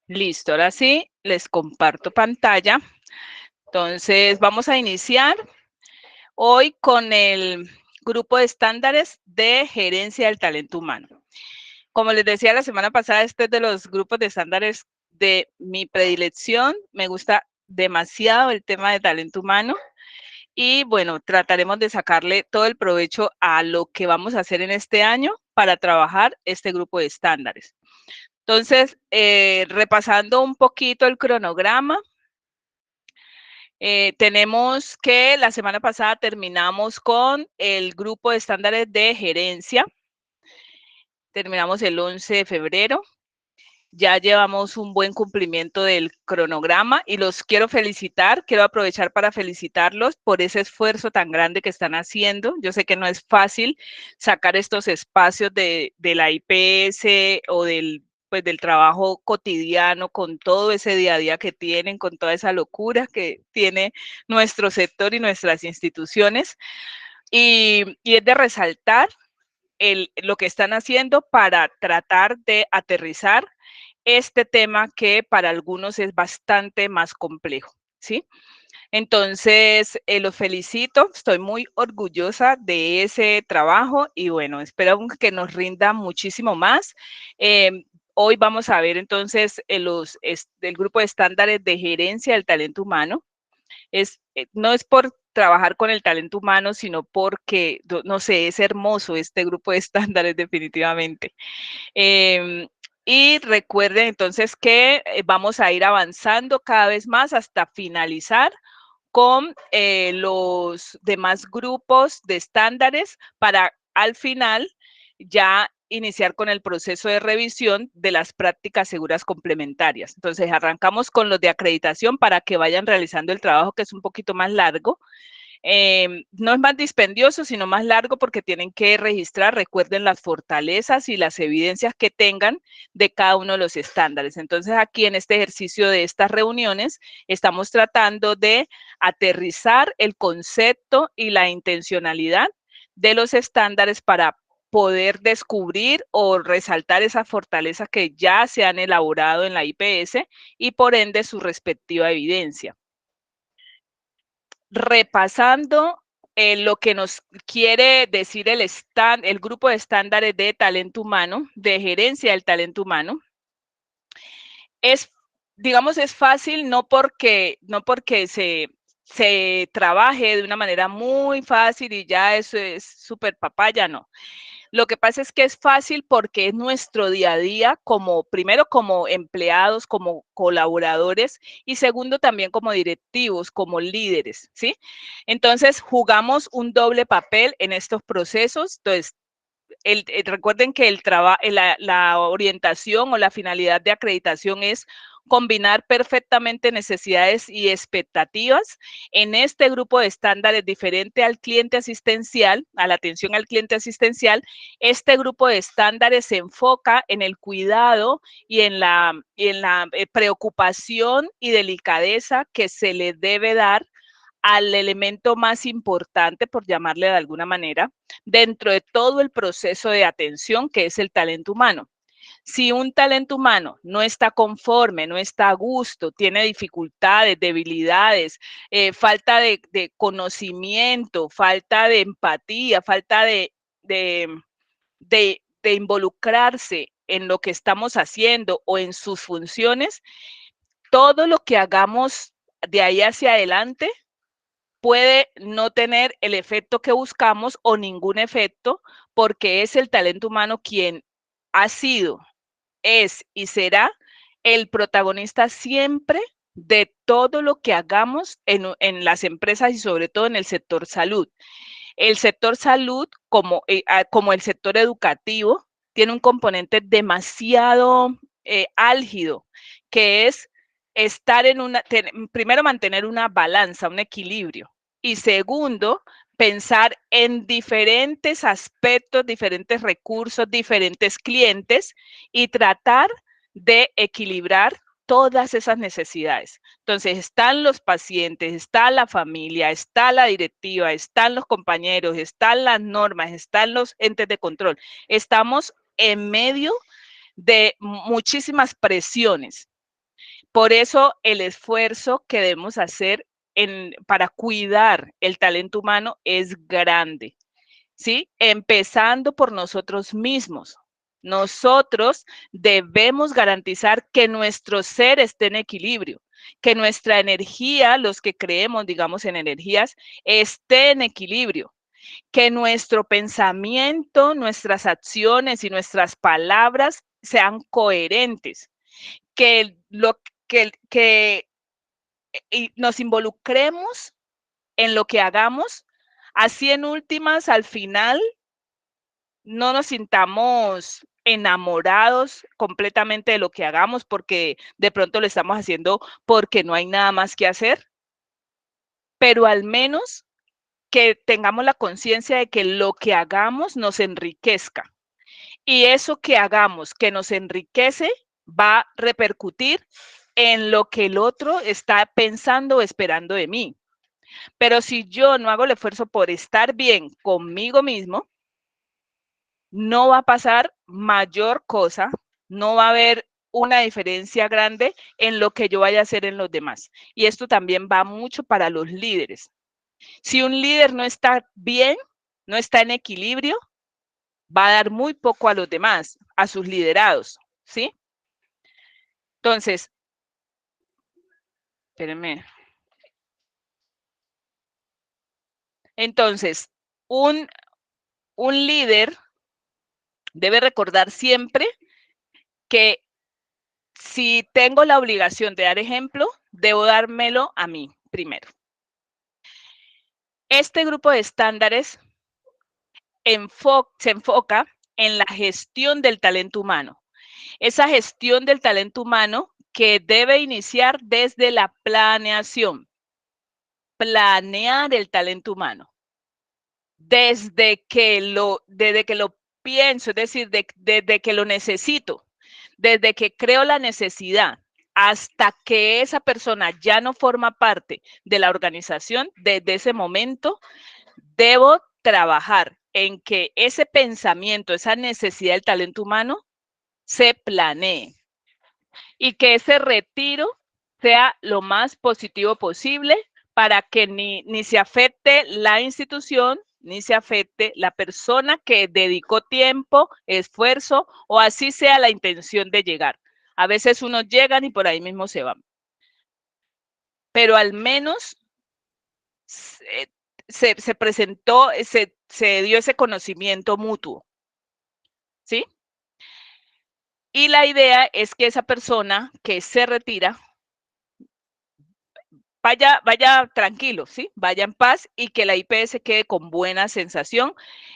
Listo, ahora sí, les comparto pantalla. Entonces, vamos a iniciar hoy con el grupo de estándares de gerencia del talento humano. Como les decía la semana pasada, este es de los grupos de estándares de mi predilección. Me gusta demasiado el tema de talento humano y bueno, trataremos de sacarle todo el provecho a lo que vamos a hacer en este año para trabajar este grupo de estándares. Entonces, repasando un poquito el cronograma, tenemos que la semana pasada terminamos con el grupo de estándares de gerencia. Terminamos el 11 de febrero. Ya llevamos un buen cumplimiento del cronograma y los quiero felicitar. Quiero aprovechar para felicitarlos por ese esfuerzo tan grande que están haciendo. Yo sé que no es fácil sacar estos espacios de la IPS o del trabajo cotidiano con todo ese día a día que tienen, con toda esa locura que tiene nuestro sector y nuestras instituciones. Y es de resaltar lo que están haciendo para tratar de aterrizar este tema que para algunos es bastante más complejo, ¿sí? Entonces, los felicito, estoy muy orgullosa de ese trabajo y bueno, espero que nos rinda muchísimo más. Hoy vamos a ver entonces el grupo de estándares de gerencia del talento humano. No es por trabajar con el talento humano, sino porque, no sé, es hermoso este grupo de estándares definitivamente. Y recuerden entonces que vamos a ir avanzando cada vez más hasta finalizar con los demás grupos de estándares para al final ya iniciar con el proceso de revisión de las prácticas seguras complementarias. Entonces, arrancamos con los de acreditación para que vayan realizando el trabajo que es un poquito más largo. No es más dispendioso, sino más largo porque tienen que registrar, recuerden las fortalezas y las evidencias que tengan de cada uno de los estándares. Entonces, aquí en este ejercicio de estas reuniones, estamos tratando de aterrizar el concepto y la intencionalidad de los estándares para poder descubrir o resaltar esas fortalezas que ya se han elaborado en la IPS y por ende su respectiva evidencia. Repasando lo que nos quiere decir el grupo de estándares de talento humano, de gerencia del talento humano, es, digamos, es fácil no porque se trabaje de una manera muy fácil y ya eso es súper papaya, no. Lo que pasa es que es fácil porque es nuestro día a día, primero como empleados, como colaboradores y segundo también como directivos, como líderes, ¿sí? Entonces jugamos un doble papel en estos procesos. Entonces, recuerden que la orientación o la finalidad de acreditación es combinar perfectamente necesidades y expectativas en este grupo de estándares diferente al cliente asistencial, a la atención al cliente asistencial. Este grupo de estándares se enfoca en el cuidado y en la preocupación y delicadeza que se le debe dar al elemento más importante, por llamarle de alguna manera, dentro de todo el proceso de atención que es el talento humano. Si un talento humano no está conforme, no está a gusto, tiene dificultades, debilidades, falta de conocimiento, falta de empatía, falta de involucrarse en lo que estamos haciendo o en sus funciones, todo lo que hagamos de ahí hacia adelante puede no tener el efecto que buscamos o ningún efecto, porque es el talento humano quien ha sido, es y será el protagonista siempre de todo lo que hagamos en las empresas y sobre todo en el sector salud. El sector salud, como el sector educativo, tiene un componente demasiado álgido, que es primero mantener una balanza, un equilibrio, y segundo, pensar en diferentes aspectos, diferentes recursos, diferentes clientes y tratar de equilibrar todas esas necesidades. Entonces, están los pacientes, está la familia, está la directiva, están los compañeros, están las normas, están los entes de control. Estamos en medio de muchísimas presiones. Por eso el esfuerzo que debemos hacer para cuidar el talento humano es grande, ¿sí? Empezando por nosotros mismos. Nosotros debemos garantizar que nuestro ser esté en equilibrio, que nuestra energía, los que creemos, digamos, en energías, esté en equilibrio, que nuestro pensamiento, nuestras acciones y nuestras palabras sean coherentes, que, que nos involucremos en lo que hagamos, así en últimas, al final, no nos sintamos enamorados completamente de lo que hagamos porque de pronto lo estamos haciendo porque no hay nada más que hacer, pero al menos que tengamos la conciencia de que lo que hagamos nos enriquezca. Y eso que hagamos que nos enriquece va a repercutir en lo que el otro está pensando o esperando de mí. Pero si yo no hago el esfuerzo por estar bien conmigo mismo, no va a pasar mayor cosa, no va a haber una diferencia grande en lo que yo vaya a hacer en los demás. Y esto también va mucho para los líderes. Si un líder no está bien, no está en equilibrio, va a dar muy poco a los demás, a sus liderados, ¿sí? Entonces, espérenme. Entonces, un líder debe recordar siempre que si tengo la obligación de dar ejemplo, debo dármelo a mí primero. Este grupo de estándares se enfoca en la gestión del talento humano. Esa gestión del talento humano que debe iniciar desde la planeación. Planear el talento humano. Desde que lo pienso, es decir, desde que lo necesito, desde que creo la necesidad, hasta que esa persona ya no forma parte de la organización, desde ese momento debo trabajar en que ese pensamiento, esa necesidad del talento humano se planee y que ese retiro sea lo más positivo posible para que ni se afecte la institución, ni se afecte la persona que dedicó tiempo, esfuerzo o así sea la intención de llegar. A veces unos llegan y por ahí mismo se van. Pero al menos se presentó, se dio ese conocimiento mutuo, ¿sí? Y la idea es que esa persona que se retira vaya tranquilo, ¿sí? Vaya en paz y que la IPS quede con buena sensación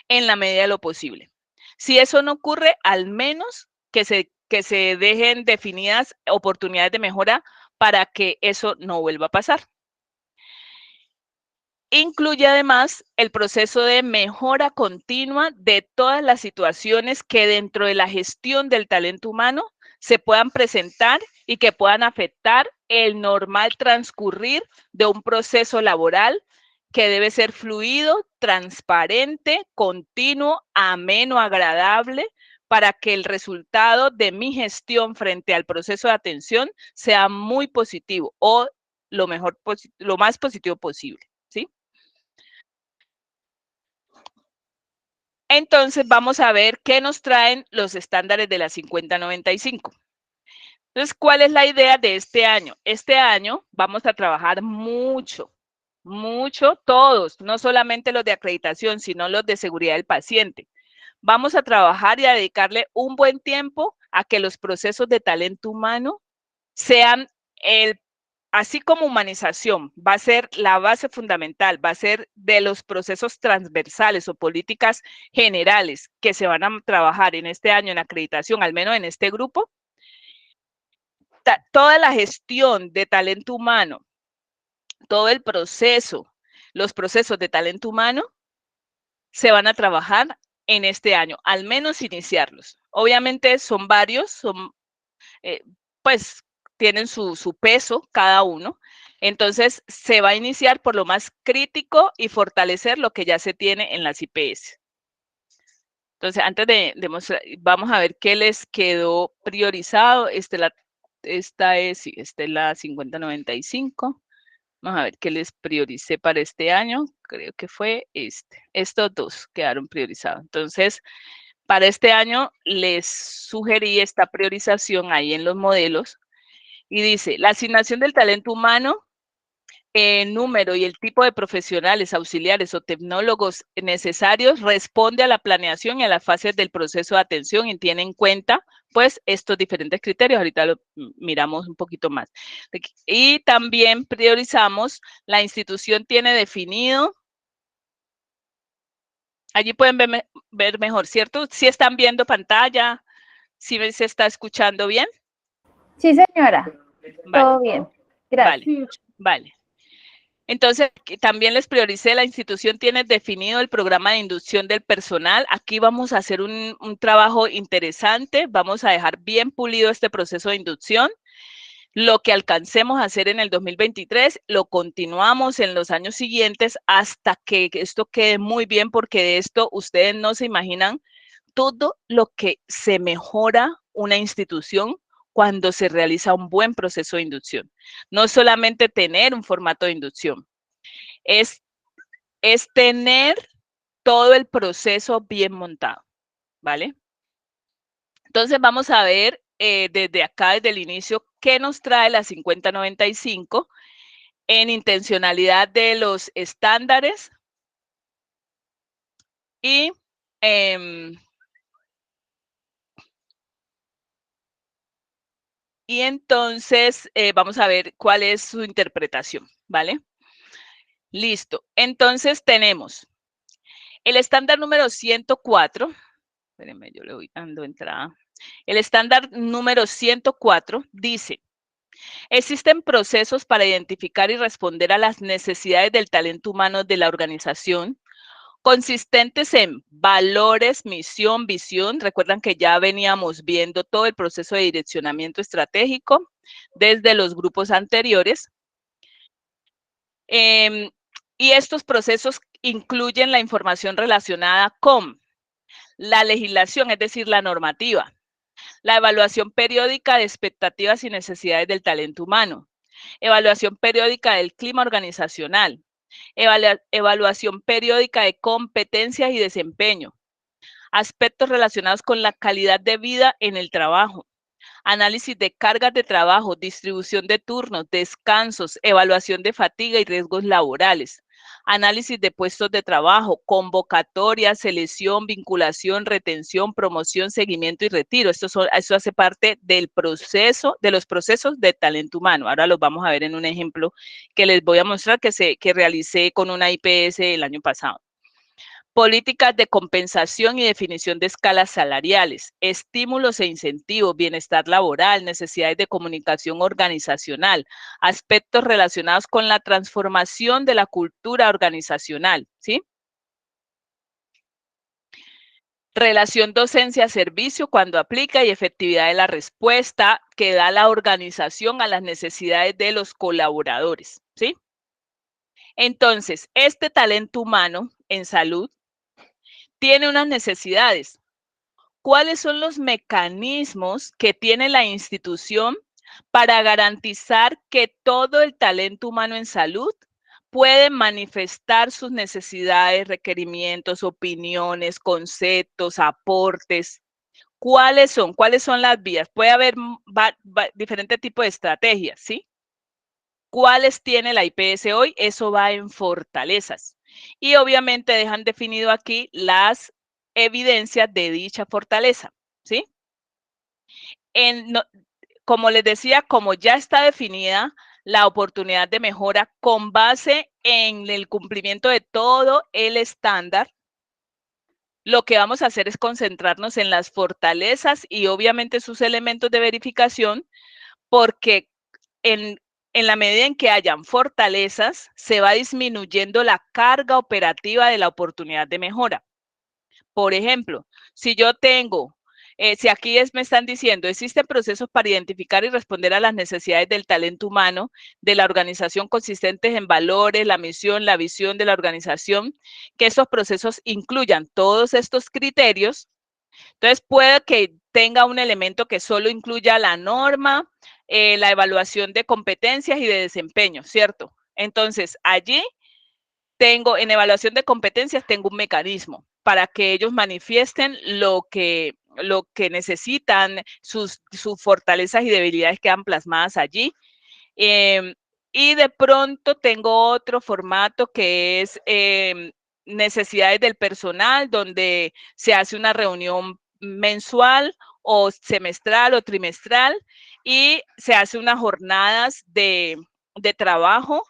en la medida de lo posible. Si eso no ocurre, al menos que se dejen definidas oportunidades de mejora para que eso no vuelva a pasar. Incluye además el proceso de mejora continua de todas las situaciones que dentro de la gestión del talento humano se puedan presentar y que puedan afectar el normal transcurrir de un proceso laboral que debe ser fluido, transparente, continuo, ameno, agradable, para que el resultado de mi gestión frente al proceso de atención sea muy positivo o lo más positivo posible, ¿sí? Entonces vamos a ver qué nos traen los estándares de la 5095. Entonces, ¿cuál es la idea de este año? Este año vamos a trabajar mucho, todos, no solamente los de acreditación, sino los de seguridad del paciente. Vamos a trabajar y a dedicarle un buen tiempo a que los procesos de talento humano sean así como humanización, va a ser la base fundamental, va a ser de los procesos transversales o políticas generales que se van a trabajar en este año en acreditación, al menos en este grupo. Toda la gestión de talento humano, todo el proceso, los procesos de talento humano se van a trabajar en este año, al menos iniciarlos. Obviamente son varios, pues tienen su peso cada uno. Entonces, se va a iniciar por lo más crítico y fortalecer lo que ya se tiene en las IPS. Entonces, antes de mostrar, vamos a ver qué les quedó priorizado. esta es la 5095. Vamos a ver qué les prioricé para este año. Creo que fue estos dos quedaron priorizados. Entonces, para este año les sugerí esta priorización ahí en los modelos y dice, la asignación del talento humano, número y el tipo de profesionales, auxiliares o tecnólogos necesarios responde a la planeación y a las fases del proceso de atención y tiene en cuenta pues estos diferentes criterios. Ahorita lo miramos un poquito más. Y también priorizamos, la institución tiene definido, allí pueden ver mejor, ¿cierto? Si están viendo pantalla, si se está escuchando bien. Sí, señora. Vale. Todo bien. Gracias. Vale. Entonces, también les prioricé, la institución tiene definido el programa de inducción del personal. Aquí vamos a hacer un trabajo interesante, vamos a dejar bien pulido este proceso de inducción. Lo que alcancemos a hacer en el 2023, lo continuamos en los años siguientes hasta que esto quede muy bien, porque de esto ustedes no se imaginan todo lo que se mejora una institución cuando se realiza un buen proceso de inducción. No solamente tener un formato de inducción, es tener todo el proceso bien montado, ¿vale? Entonces vamos a ver desde acá, desde el inicio, qué nos trae la 5095 en intencionalidad de los estándares y entonces vamos a ver cuál es su interpretación, ¿vale? Listo. Entonces tenemos el estándar número 104. Espérenme, yo le voy dando entrada. El estándar número 104 dice, existen procesos para identificar y responder a las necesidades del talento humano de la organización, consistentes en valores, misión, visión. Recuerdan que ya veníamos viendo todo el proceso de direccionamiento estratégico desde los grupos anteriores. Y estos procesos incluyen la información relacionada con la legislación, es decir, la normativa, la evaluación periódica de expectativas y necesidades del talento humano, evaluación periódica del clima organizacional, evaluación periódica de competencias y desempeño, aspectos relacionados con la calidad de vida en el trabajo, análisis de cargas de trabajo, distribución de turnos, descansos, evaluación de fatiga y riesgos laborales, análisis de puestos de trabajo, convocatoria, selección, vinculación, retención, promoción, seguimiento y retiro. Eso hace parte del proceso, de los procesos de talento humano. Ahora los vamos a ver en un ejemplo que les voy a mostrar que realicé con una IPS el año pasado. Políticas de compensación y definición de escalas salariales, estímulos e incentivos, bienestar laboral, necesidades de comunicación organizacional, aspectos relacionados con la transformación de la cultura organizacional, ¿sí? Relación docencia-servicio cuando aplica y efectividad de la respuesta que da la organización a las necesidades de los colaboradores, ¿sí? Entonces, este talento humano en salud tiene unas necesidades. ¿Cuáles son los mecanismos que tiene la institución para garantizar que todo el talento humano en salud puede manifestar sus necesidades, requerimientos, opiniones, conceptos, aportes? ¿Cuáles son? ¿Cuáles son las vías? Puede haber diferentes tipos de estrategias, ¿sí? ¿Cuáles tiene la IPS hoy? Eso va en fortalezas. Y obviamente dejan definido aquí las evidencias de dicha fortaleza, ¿sí? Como les decía, como ya está definida la oportunidad de mejora con base en el cumplimiento de todo el estándar, lo que vamos a hacer es concentrarnos en las fortalezas y obviamente sus elementos de verificación, porque en la medida en que hayan fortalezas, se va disminuyendo la carga operativa de la oportunidad de mejora. Por ejemplo, si yo tengo, si aquí me están diciendo, existen procesos para identificar y responder a las necesidades del talento humano de la organización consistentes en valores, la misión, la visión de la organización, que esos procesos incluyan todos estos criterios. Entonces, puede que tenga un elemento que solo incluya la norma, la evaluación de competencias y de desempeño, ¿cierto? Entonces, allí tengo, en evaluación de competencias, tengo un mecanismo para que ellos manifiesten lo que necesitan, sus fortalezas y debilidades quedan plasmadas allí. Y de pronto tengo otro formato que es necesidades del personal, donde se hace una reunión mensual o semestral o trimestral y se hace unas jornadas de trabajo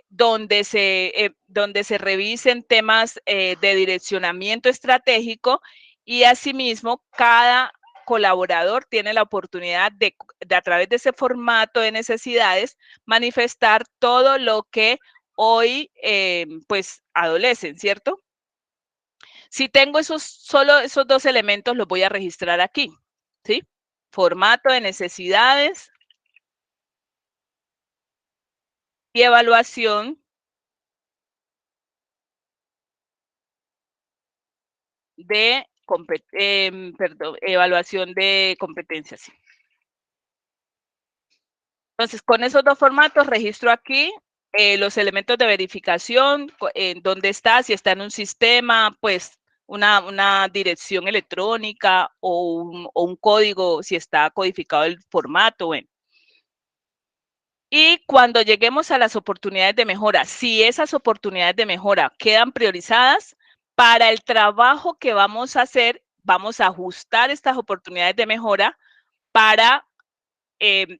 donde se revisen temas de direccionamiento estratégico y asimismo cada colaborador tiene la oportunidad de a través de ese formato de necesidades manifestar todo lo que hoy pues adolecen, ¿cierto? Si tengo solo esos dos elementos, los voy a registrar aquí, ¿sí? Formato de necesidades y evaluación de evaluación de competencias. Entonces, con esos dos formatos registro aquí los elementos de verificación, en dónde está, si está en un sistema, pues una dirección electrónica o un código, si está codificado el formato, bueno. Y cuando lleguemos a las oportunidades de mejora, si esas oportunidades de mejora quedan priorizadas, para el trabajo que vamos a hacer, vamos a ajustar estas oportunidades de mejora para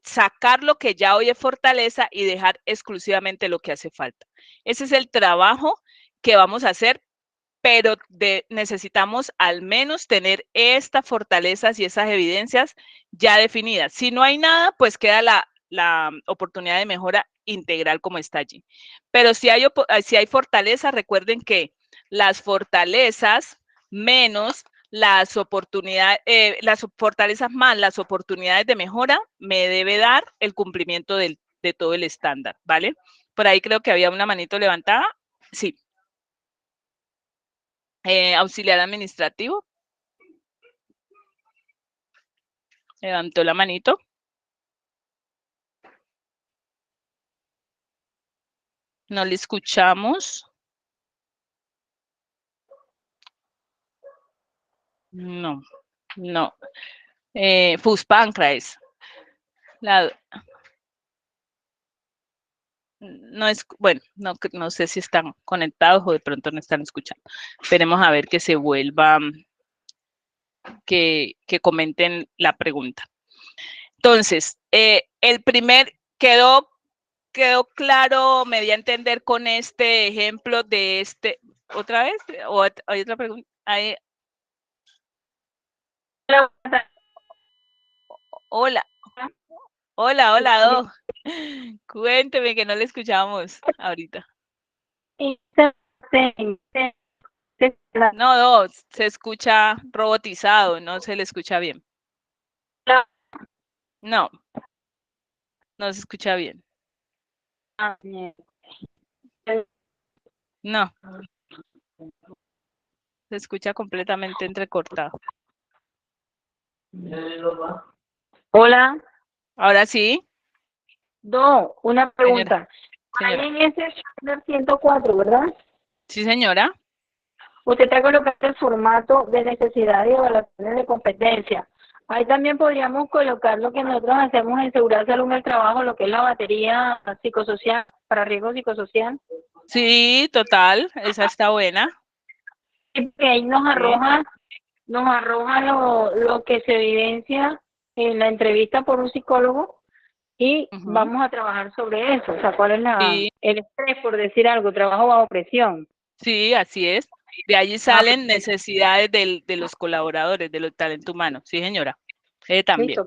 sacar lo que ya hoy es fortaleza y dejar exclusivamente lo que hace falta. Ese es el trabajo que vamos a hacer, pero necesitamos al menos tener estas fortalezas y esas evidencias ya definidas. Si no hay nada, pues queda la oportunidad de mejora integral como está allí. Pero si hay fortalezas, recuerden que las fortalezas menos las oportunidades, las fortalezas más las oportunidades de mejora me debe dar el cumplimiento de todo el estándar, ¿vale? Por ahí creo que había una manito levantada. Sí. Auxiliar administrativo. Levantó la manito. No le escuchamos. No, no. Fuspancraes. No es, bueno, no sé si están conectados o de pronto no están escuchando. Esperemos a ver que se vuelva, que comenten la pregunta. Entonces, el primer quedó claro, me di a entender con este ejemplo de este, ¿otra vez? ¿O hay otra pregunta? Hola. Hola, Doc. Cuénteme que no le escuchamos ahorita. No, Doc, se escucha robotizado, no se le escucha bien. No, no se escucha bien. No. Se escucha completamente entrecortado. Hola. Ahora sí. No, una pregunta. Señora. Ahí en ese 104, ¿verdad? Sí, señora. Usted está colocando el formato de necesidad y evaluaciones de competencia. Ahí también podríamos colocar lo que nosotros hacemos en seguridad, salud en el trabajo, lo que es la batería psicosocial, para riesgo psicosocial. Sí, total, esa está buena. Y que ahí nos arroja lo que se evidencia en la entrevista por un psicólogo y vamos a trabajar sobre eso. O sea, ¿cuál es el estrés, por decir algo, trabajo bajo presión? Sí, así es. De allí salen necesidades de los colaboradores, de los talento humano. Sí, señora. También.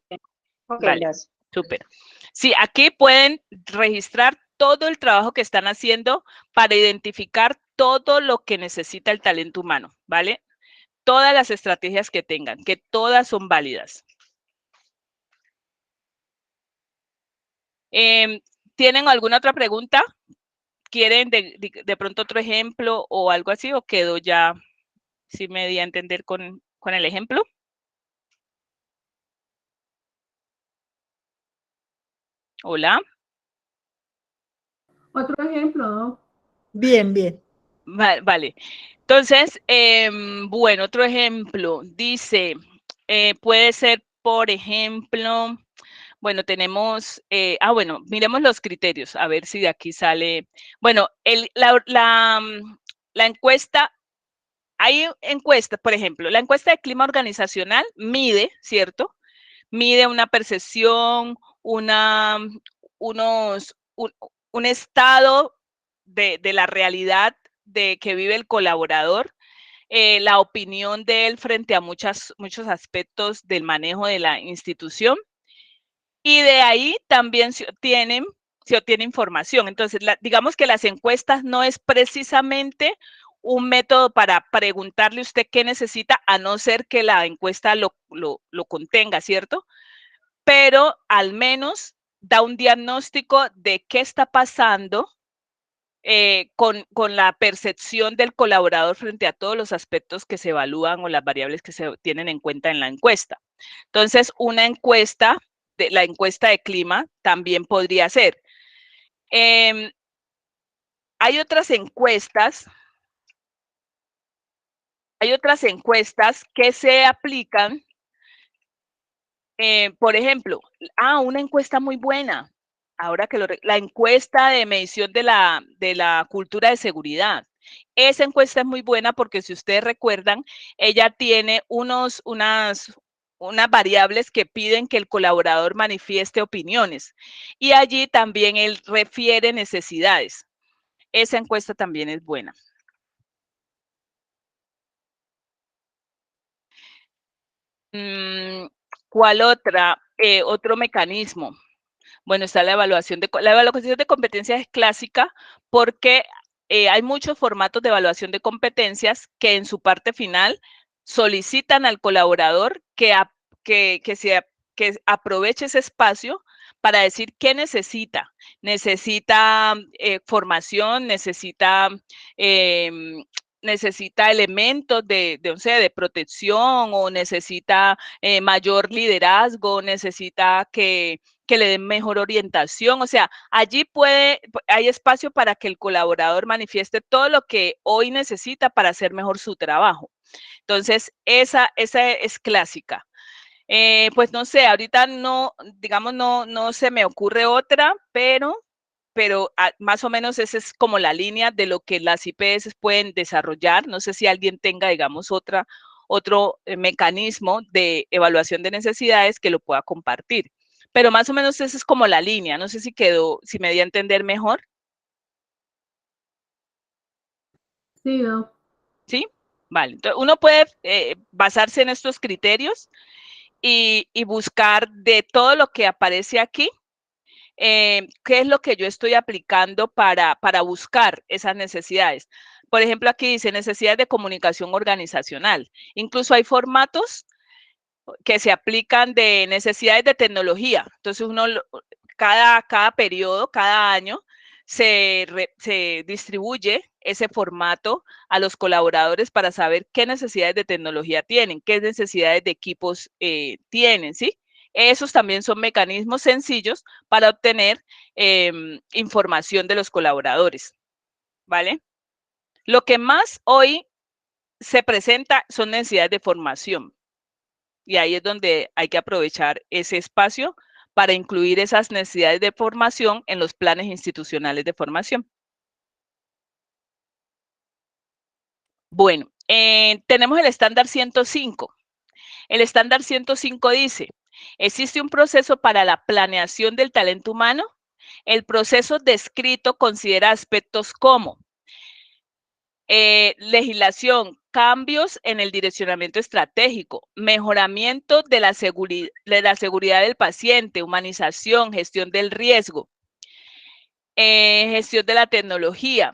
Vale, súper. Sí, aquí pueden registrar todo el trabajo que están haciendo para identificar todo lo que necesita el talento humano, ¿vale? Todas las estrategias que tengan, que todas son válidas. ¿Tienen alguna otra pregunta? ¿Quieren de pronto otro ejemplo o algo así? ¿O quedó ya, si me di a entender con el ejemplo? Hola. Otro ejemplo, ¿no? Bien, bien. Vale. Entonces, bueno, otro ejemplo. Dice, puede ser, por ejemplo, bueno, tenemos, bueno, miremos los criterios, a ver si de aquí sale. Bueno, la encuesta, hay encuestas, por ejemplo, la encuesta de clima organizacional mide, ¿cierto? Mide una percepción, unos, un estado de la realidad de que vive el colaborador, la opinión de él frente a muchos aspectos del manejo de la institución, y de ahí también se obtiene información. Entonces, digamos que las encuestas no es precisamente un método para preguntarle a usted qué necesita, a no ser que la encuesta lo contenga, ¿cierto? Pero al menos da un diagnóstico de qué está pasando con la percepción del colaborador frente a todos los aspectos que se evalúan o las variables que se tienen en cuenta en la encuesta. Entonces, una encuesta, la encuesta de clima, también podría ser. Hay otras encuestas que se aplican, por ejemplo, una encuesta muy buena, ahora que la encuesta de medición de la cultura de seguridad. Esa encuesta es muy buena porque, si ustedes recuerdan, ella tiene unas variables que piden que el colaborador manifieste opiniones, y allí también él refiere necesidades. Esa encuesta también es buena. ¿Cuál otra? Otro mecanismo. Bueno, está la evaluación de competencias. Es clásica porque hay muchos formatos de evaluación de competencias que en su parte final solicitan al colaborador que aproveche ese espacio para decir qué necesita. Necesita formación, necesita elementos de protección, o necesita mayor liderazgo, necesita que le den mejor orientación. O sea, allí hay espacio para que el colaborador manifieste todo lo que hoy necesita para hacer mejor su trabajo. Entonces, esa es clásica. Pues no sé, ahorita no, digamos, no se me ocurre otra, pero más o menos esa es como la línea de lo que las IPS pueden desarrollar. No sé si alguien tenga, digamos, otro mecanismo de evaluación de necesidades que lo pueda compartir. Pero más o menos esa es como la línea. No sé si me di a entender mejor. Sí, ¿no? ¿Sí? Vale. Entonces, uno puede basarse en estos criterios y buscar de todo lo que aparece aquí, qué es lo que yo estoy aplicando para buscar esas necesidades. Por ejemplo, aquí dice necesidades de comunicación organizacional. Incluso hay formatos que se aplican de necesidades de tecnología. Entonces, cada periodo, cada año, se distribuye ese formato a los colaboradores para saber qué necesidades de tecnología tienen, qué necesidades de equipos tienen, ¿sí? Esos también son mecanismos sencillos para obtener información de los colaboradores, ¿vale? Lo que más hoy se presenta son necesidades de formación, y ahí es donde hay que aprovechar ese espacio para incluir esas necesidades de formación en los planes institucionales de formación. Bueno, tenemos el estándar 105. El estándar 105 dice: existe un proceso para la planeación del talento humano. El proceso descrito considera aspectos como legislación, cambios en el direccionamiento estratégico, mejoramiento de la seguridad del paciente, humanización, gestión del riesgo, gestión de la tecnología,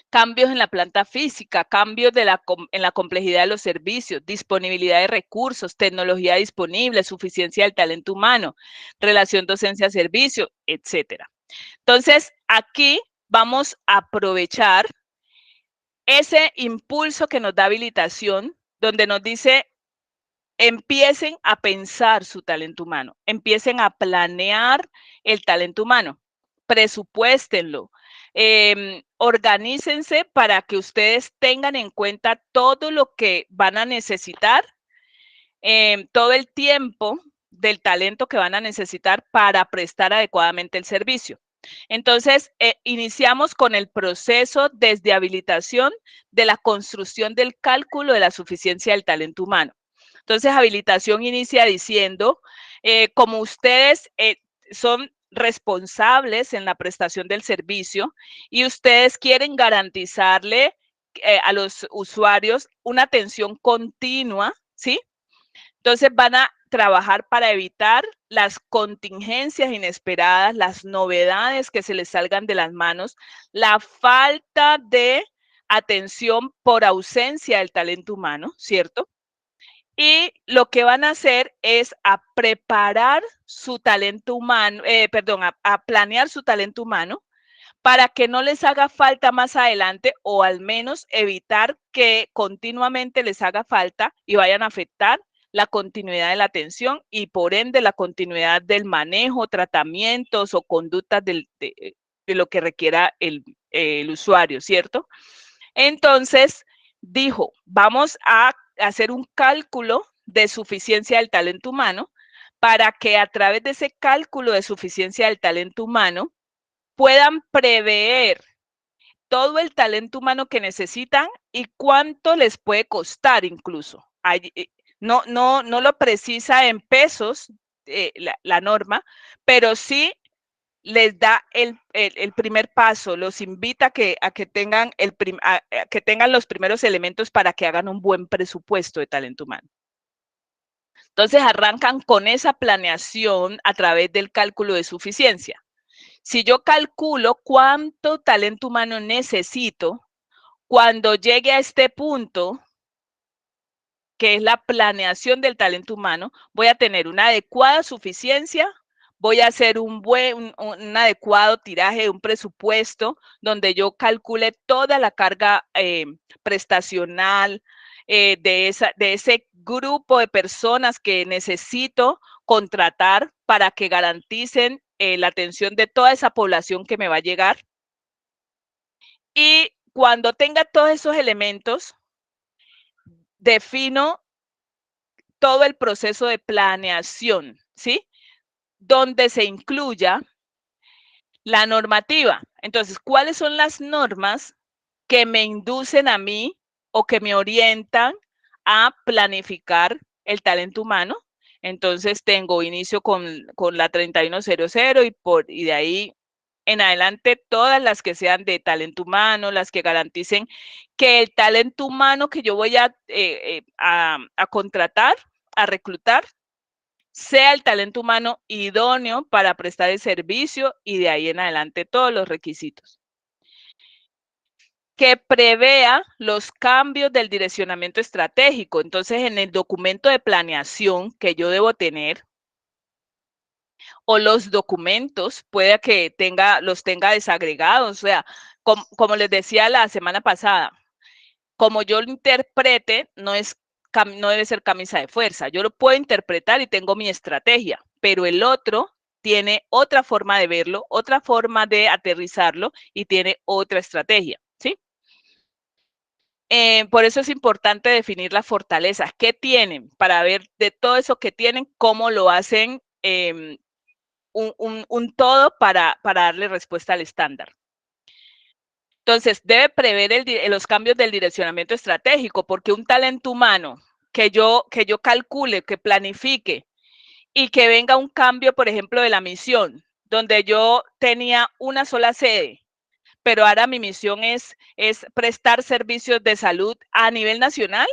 cambios en la planta física, cambios en la complejidad de los servicios, disponibilidad de recursos, tecnología disponible, suficiencia del talento humano, relación docencia-servicio, etcétera. Entonces, aquí vamos a aprovechar ese impulso que nos da habilitación, donde nos dice empiecen a pensar su talento humano, empiecen a planear el talento humano, presupuéstenlo, organícense para que ustedes tengan en cuenta todo lo que van a necesitar, todo el tiempo del talento que van a necesitar para prestar adecuadamente el servicio. Entonces, iniciamos con el proceso desde habilitación de la construcción del cálculo de la suficiencia del talento humano. Entonces, habilitación inicia diciendo, como ustedes son responsables en la prestación del servicio y ustedes quieren garantizarle a los usuarios una atención continua, ¿sí? Entonces van a trabajar para evitar las contingencias inesperadas, las novedades que se les salgan de las manos, la falta de atención por ausencia del talento humano, ¿cierto? Y lo que van a hacer es a preparar su talento humano, a planear su talento humano para que no les haga falta más adelante o al menos evitar que continuamente les haga falta y vayan a afectar la continuidad de la atención y por ende la continuidad del manejo, tratamientos o conductas de lo que requiera el usuario, ¿cierto? Entonces, dijo, vamos a hacer un cálculo de suficiencia del talento humano para que a través de ese cálculo de suficiencia del talento humano puedan prever todo el talento humano que necesitan y cuánto les puede costar incluso. No lo precisa en pesos la norma, pero sí les da el primer paso, los invita a que tengan los primeros elementos para que hagan un buen presupuesto de talento humano. Entonces arrancan con esa planeación a través del cálculo de suficiencia. Si yo calculo cuánto talento humano necesito, cuando llegue a este punto, que es la planeación del talento humano, voy a tener una adecuada suficiencia, voy a hacer un adecuado tiraje, un presupuesto donde yo calcule toda la carga prestacional de ese grupo de personas que necesito contratar para que garanticen la atención de toda esa población que me va a llegar. Y cuando tenga todos esos elementos, defino todo el proceso de planeación, ¿sí? Donde se incluya la normativa. Entonces, ¿cuáles son las normas que me inducen a mí o que me orientan a planificar el talento humano? Entonces, tengo inicio con la 3100 y de ahí en adelante todas las que sean de talento humano, las que garanticen que el talento humano que yo voy a contratar, a reclutar, sea el talento humano idóneo para prestar el servicio y de ahí en adelante todos los requisitos. Que prevea los cambios del direccionamiento estratégico. Entonces, en el documento de planeación que yo debo tener, o los documentos, puede que los tenga desagregados, o sea, como les decía la semana pasada, como yo lo interprete, no debe ser camisa de fuerza. Yo lo puedo interpretar y tengo mi estrategia, pero el otro tiene otra forma de verlo, otra forma de aterrizarlo y tiene otra estrategia, ¿sí? Por eso es importante definir las fortalezas. ¿Qué tienen? Para ver de todo eso que tienen, cómo lo hacen un todo para darle respuesta al estándar. Entonces, debe prever los cambios del direccionamiento estratégico, porque un talento humano que yo calcule, que planifique y que venga un cambio, por ejemplo, de la misión, donde yo tenía una sola sede, pero ahora mi misión es prestar servicios de salud a nivel nacional.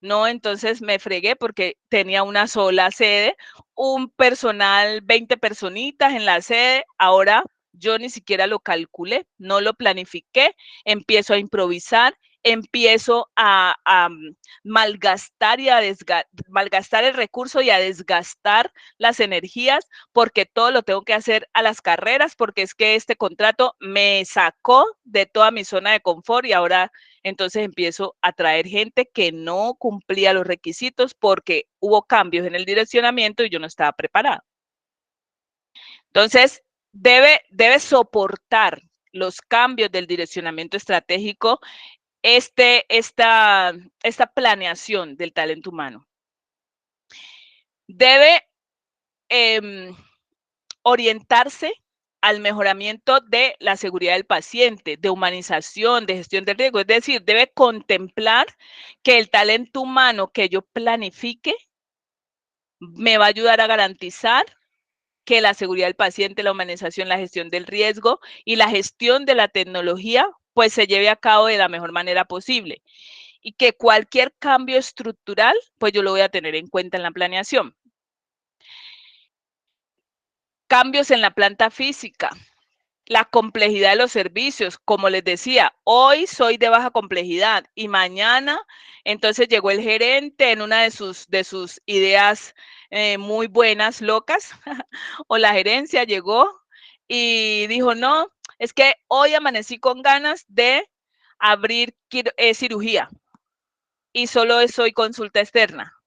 No, entonces me fregué porque tenía una sola sede, un personal, 20 personitas en la sede, ahora yo ni siquiera lo calculé, no lo planifiqué, empiezo a improvisar, empiezo a malgastar malgastar el recurso y a desgastar las energías porque todo lo tengo que hacer a las carreras porque es que este contrato me sacó de toda mi zona de confort y ahora entonces empiezo a traer gente que no cumplía los requisitos porque hubo cambios en el direccionamiento y yo no estaba preparada. Entonces, debe soportar los cambios del direccionamiento estratégico, esta planeación del talento humano. Debe orientarse al mejoramiento de la seguridad del paciente, de humanización, de gestión del riesgo. Es decir, debe contemplar que el talento humano que yo planifique me va a ayudar a garantizar que la seguridad del paciente, la humanización, la gestión del riesgo y la gestión de la tecnología, pues se lleve a cabo de la mejor manera posible. Y que cualquier cambio estructural, pues yo lo voy a tener en cuenta en la planeación. Cambios en la planta física, la complejidad de los servicios, como les decía, hoy soy de baja complejidad y mañana entonces llegó el gerente en una de sus ideas muy buenas, locas, o la gerencia llegó y dijo, no, es que hoy amanecí con ganas de abrir cirugía y solo soy consulta externa.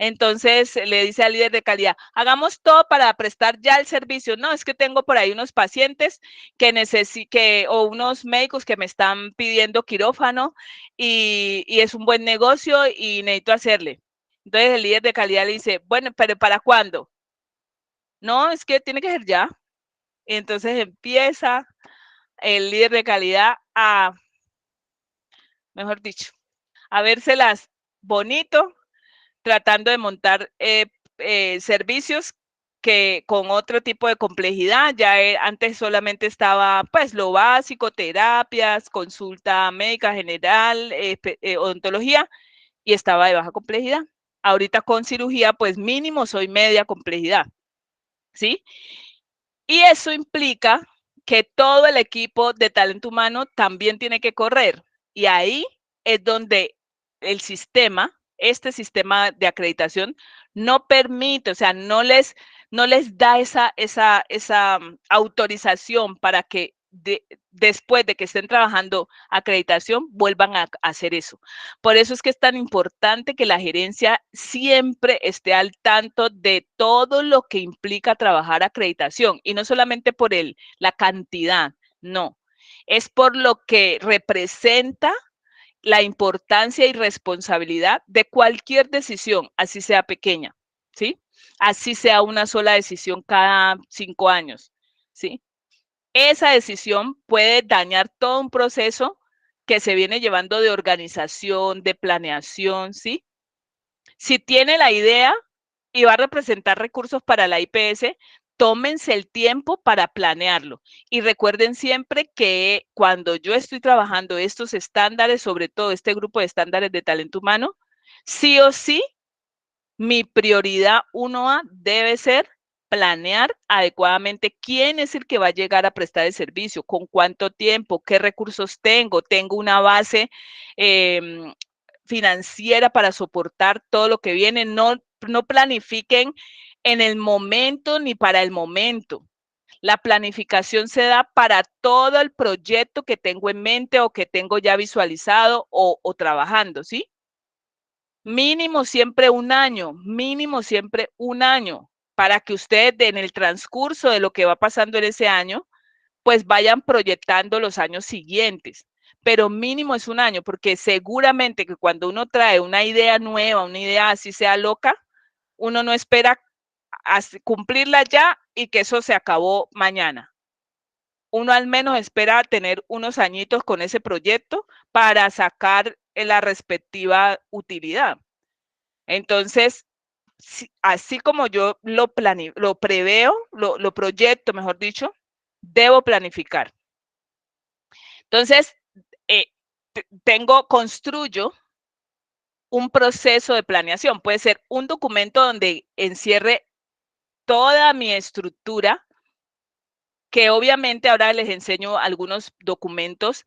Entonces le dice al líder de calidad, hagamos todo para prestar ya el servicio. No, es que tengo por ahí unos pacientes o unos médicos que me están pidiendo quirófano y es un buen negocio y necesito hacerle. Entonces el líder de calidad le dice, bueno, pero ¿para cuándo? No, es que tiene que ser ya. Y entonces empieza el líder de calidad a, mejor dicho, a vérselas bonito, tratando de montar servicios que con otro tipo de complejidad, ya antes solamente estaba pues lo básico, terapias, consulta médica general, odontología, y estaba de baja complejidad. Ahorita con cirugía, pues mínimo soy media complejidad, ¿sí? Y eso implica que todo el equipo de talento humano también tiene que correr. Y ahí es donde el sistema, este sistema de acreditación, no permite, o sea, no les da esa autorización para que después de que estén trabajando acreditación, vuelvan a hacer eso. Por eso es que es tan importante que la gerencia siempre esté al tanto de todo lo que implica trabajar acreditación, y no solamente por la cantidad, no, es por lo que representa la importancia y responsabilidad de cualquier decisión, así sea pequeña, ¿sí? Así sea una sola decisión cada 5 años, ¿sí? Esa decisión puede dañar todo un proceso que se viene llevando de organización, de planeación, ¿sí? Si tiene la idea y va a representar recursos para la IPS, tómense el tiempo para planearlo. Y recuerden siempre que cuando yo estoy trabajando estos estándares, sobre todo este grupo de estándares de talento humano, sí o sí, mi prioridad 1A debe ser planear adecuadamente quién es el que va a llegar a prestar el servicio, con cuánto tiempo, qué recursos tengo, tengo una base financiera para soportar todo lo que viene, no planifiquen en el momento ni para el momento. La planificación se da para todo el proyecto que tengo en mente o que tengo ya visualizado o trabajando, ¿sí? Mínimo siempre un año, para que ustedes en el transcurso de lo que va pasando en ese año, pues vayan proyectando los años siguientes. Pero mínimo es un año, porque seguramente que cuando uno trae una idea nueva, una idea así sea loca, uno no espera cumplirla ya y que eso se acabó mañana. Uno al menos espera tener unos añitos con ese proyecto para sacar la respectiva utilidad. Entonces, así como yo lo preveo, lo proyecto, mejor dicho, debo planificar. Entonces, construyo un proceso de planeación. Puede ser un documento donde encierre toda mi estructura, que obviamente ahora les enseño algunos documentos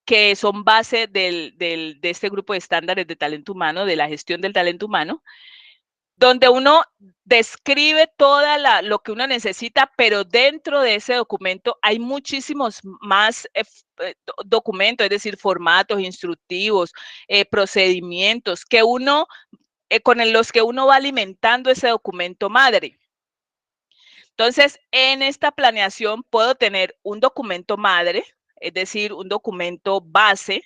que son base de este grupo de estándares de talento humano, de la gestión del talento humano, donde uno describe toda lo que uno necesita, pero dentro de ese documento hay muchísimos más documentos, es decir, formatos instructivos, procedimientos, que uno, con los que uno va alimentando ese documento madre. Entonces, en esta planeación puedo tener un documento madre, es decir, un documento base,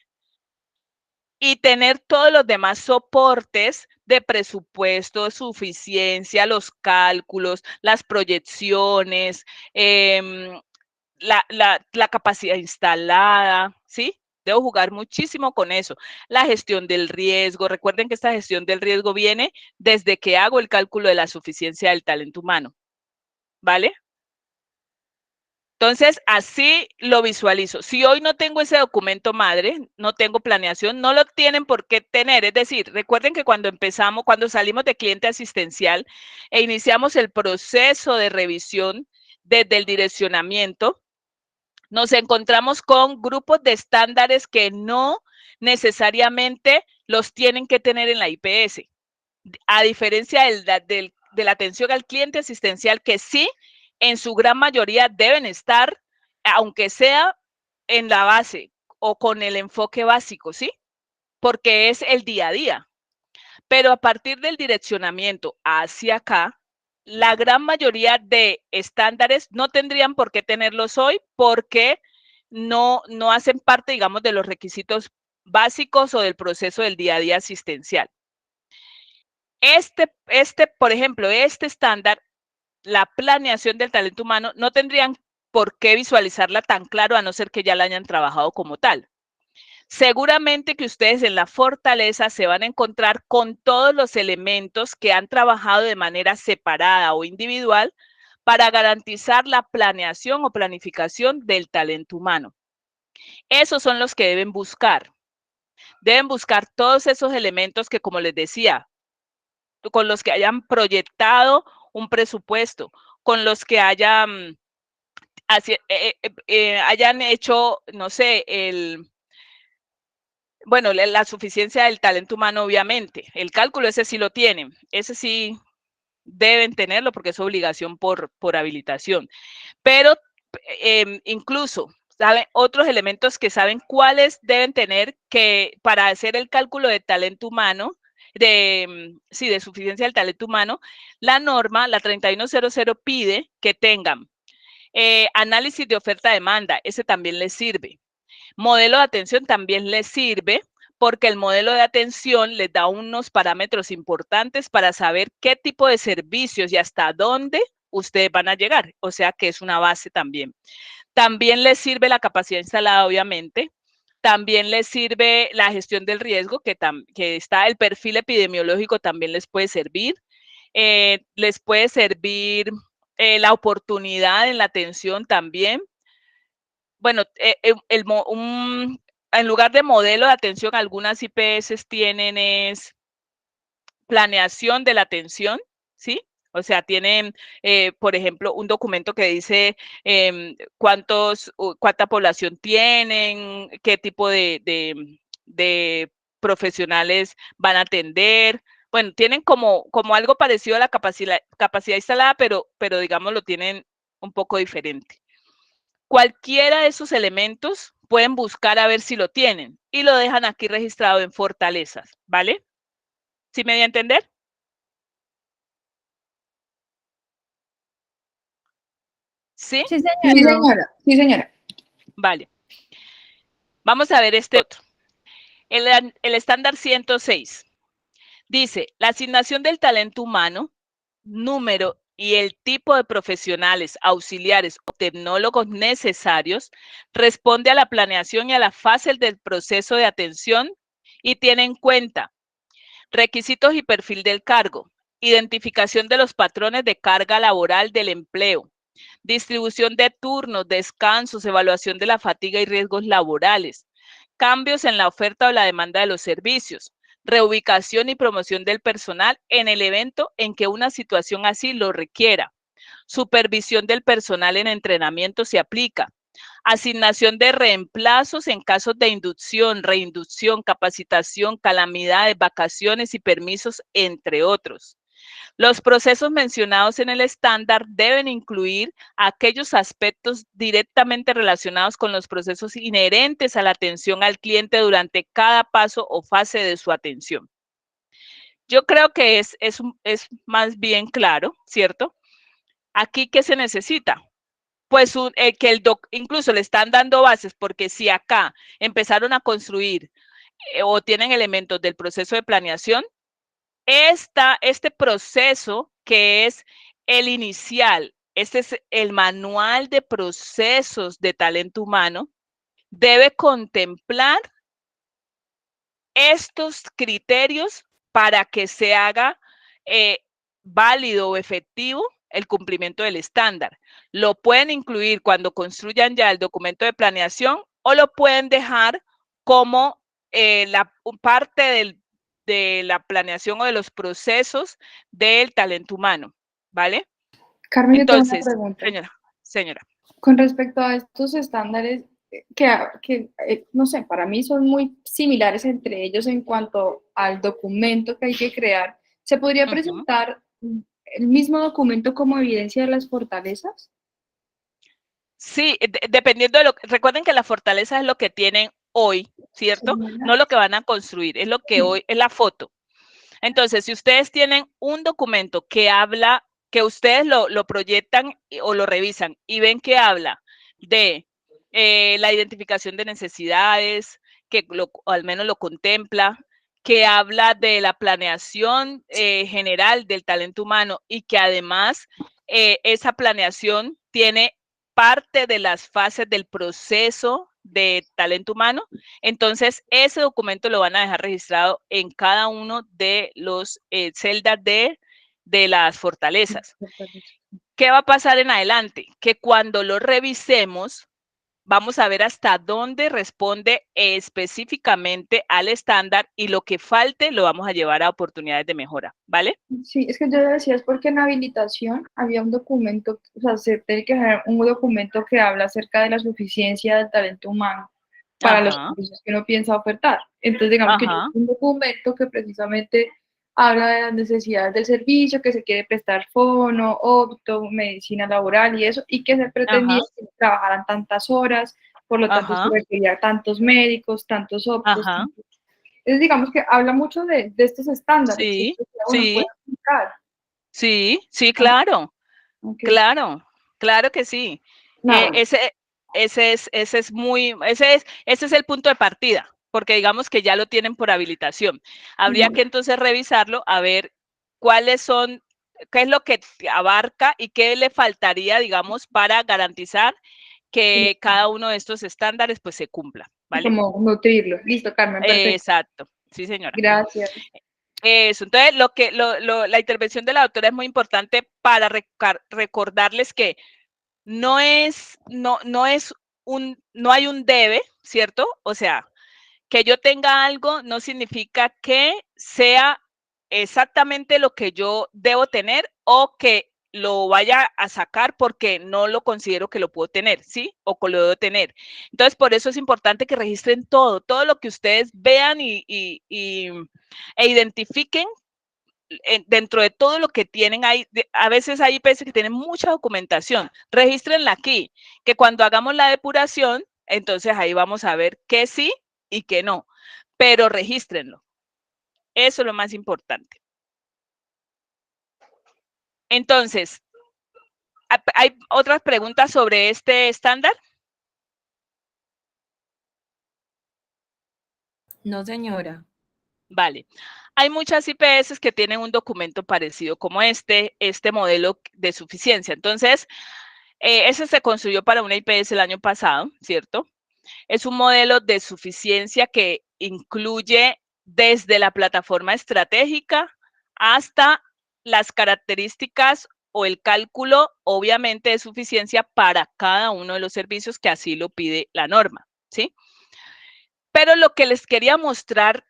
y tener todos los demás soportes de presupuesto, suficiencia, los cálculos, las proyecciones, la capacidad instalada, ¿sí? Debo jugar muchísimo con eso. La gestión del riesgo. Recuerden que esta gestión del riesgo viene desde que hago el cálculo de la suficiencia del talento humano, ¿vale? Entonces, así lo visualizo. Si hoy no tengo ese documento madre, no tengo planeación, no lo tienen por qué tener. Es decir, recuerden que cuando salimos de cliente asistencial e iniciamos el proceso de revisión desde el direccionamiento, nos encontramos con grupos de estándares que no necesariamente los tienen que tener en la IPS. A diferencia de la atención al cliente asistencial, que sí, en su gran mayoría deben estar, aunque sea en la base o con el enfoque básico, ¿sí? Porque es el día a día. Pero a partir del direccionamiento hacia acá, la gran mayoría de estándares no tendrían por qué tenerlos hoy porque no hacen parte, digamos, de los requisitos básicos o del proceso del día a día asistencial. Por ejemplo, este estándar, la planeación del talento humano, no tendrían por qué visualizarla tan claro a no ser que ya la hayan trabajado como tal. Seguramente que ustedes en la fortaleza se van a encontrar con todos los elementos que han trabajado de manera separada o individual para garantizar la planeación o planificación del talento humano. Esos son los que deben buscar. Deben buscar todos esos elementos que, como les decía, con los que hayan proyectado un presupuesto, con los que hayan hecho, no sé, la suficiencia del talento humano, obviamente. El cálculo ese sí lo tienen, ese sí deben tenerlo porque es obligación por habilitación. Pero incluso, ¿saben? Otros elementos que saben cuáles deben tener que para hacer el cálculo de talento humano, de suficiencia del talento humano, la norma, la 3100, pide que tengan análisis de oferta-demanda, ese también les sirve. Modelo de atención también les sirve porque el modelo de atención les da unos parámetros importantes para saber qué tipo de servicios y hasta dónde ustedes van a llegar, o sea que es una base también. También les sirve la capacidad instalada, obviamente. También les sirve la gestión del riesgo, que está el perfil epidemiológico, también les puede servir. Les puede servir la oportunidad en la atención también. Bueno, en lugar de modelo de atención, algunas IPS tienen planeación de la atención, ¿sí? O sea, tienen, por ejemplo, un documento que dice cuánta población tienen, qué tipo de profesionales van a atender. Bueno, tienen como algo parecido a la capacidad instalada, pero digamos lo tienen un poco diferente. Cualquiera de esos elementos pueden buscar a ver si lo tienen y lo dejan aquí registrado en fortalezas, ¿vale? ¿Sí me di a entender? ¿Sí? Sí, señora. Sí, señora. Vale. Vamos a ver este otro. El estándar 106 dice, la asignación del talento humano, número y el tipo de profesionales, auxiliares o tecnólogos necesarios responde a la planeación y a la fase del proceso de atención y tiene en cuenta requisitos y perfil del cargo, identificación de los patrones de carga laboral del empleo, distribución de turnos, descansos, evaluación de la fatiga y riesgos laborales, cambios en la oferta o la demanda de los servicios, reubicación y promoción del personal en el evento en que una situación así lo requiera, supervisión del personal en entrenamiento si aplica, asignación de reemplazos en casos de inducción, reinducción, capacitación, calamidades, vacaciones y permisos, entre otros. Los procesos mencionados en el estándar deben incluir aquellos aspectos directamente relacionados con los procesos inherentes a la atención al cliente durante cada paso o fase de su atención. Yo creo que es más bien claro, ¿cierto? Aquí, ¿qué se necesita? Pues que incluso le están dando bases, porque si acá empezaron a construir o tienen elementos del proceso de planeación, este proceso que es el inicial, este es el manual de procesos de talento humano, debe contemplar estos criterios para que se haga válido o efectivo el cumplimiento del estándar. Lo pueden incluir cuando construyan ya el documento de planeación o lo pueden dejar como la parte de la planeación o de los procesos del talento humano, ¿vale? Carmen, Entonces, yo tengo una pregunta. Señora. Con respecto a estos estándares que no sé, para mí son muy similares entre ellos en cuanto al documento que hay que crear, ¿se podría presentar el mismo documento como evidencia de las fortalezas? Sí, dependiendo de recuerden que la fortaleza es lo que tienen hoy, ¿cierto? No lo que van a construir, es lo que hoy, es la foto. Entonces, si ustedes tienen un documento que habla, que ustedes lo proyectan o lo revisan y ven que habla de la identificación de necesidades, que al menos lo contempla, que habla de la planeación general del talento humano y que además esa planeación tiene parte de las fases del proceso de talento humano, entonces ese documento lo van a dejar registrado en cada uno de los celdas de las fortalezas. ¿Qué va a pasar en adelante? Que cuando lo revisemos, vamos a ver hasta dónde responde específicamente al estándar y lo que falte lo vamos a llevar a oportunidades de mejora, ¿vale? Sí, es que yo decía, es porque en habilitación había un documento, o sea, se tiene que generar un documento que habla acerca de la suficiencia del talento humano para los servicios que uno piensa ofertar. Entonces, digamos que yo un documento que precisamente habla de las necesidades del servicio, que se quiere prestar fono, opto, medicina laboral y eso, y que se pretendía que trabajaran tantas horas, por lo tanto se requería tantos médicos, tantos optos. Entonces, digamos que habla mucho de estos estándares. Sí, sí. Sí, sí, claro. Okay. Claro que sí. Ese es el punto de partida, porque digamos que ya lo tienen por habilitación. Habría que entonces revisarlo a ver cuáles son, qué es lo que abarca y qué le faltaría, digamos, para garantizar que cada uno de estos estándares pues se cumpla, ¿vale? Como nutrirlo. Listo, Carmen, perfecto. Exacto, sí, señora. Gracias. Eso, entonces la intervención de la doctora es muy importante para recordarles que no hay un debe, ¿cierto? O sea, que yo tenga algo no significa que sea exactamente lo que yo debo tener o que lo vaya a sacar porque no lo considero que lo puedo tener, ¿sí? O que lo debo tener. Entonces, por eso es importante que registren todo lo que ustedes vean e identifiquen dentro de todo lo que tienen ahí. A veces hay IPS que tienen mucha documentación. Regístrenla aquí, que cuando hagamos la depuración, entonces ahí vamos a ver qué sí y qué no, pero regístrenlo. Eso es lo más importante. Entonces, ¿hay otras preguntas sobre este estándar? No, señora. Vale. Hay muchas IPS que tienen un documento parecido como este modelo de suficiencia. Entonces, ese se construyó para una IPS el año pasado, ¿cierto? Es un modelo de suficiencia que incluye desde la plataforma estratégica hasta las características o el cálculo, obviamente, de suficiencia para cada uno de los servicios que así lo pide la norma, ¿sí? Pero lo que les quería mostrar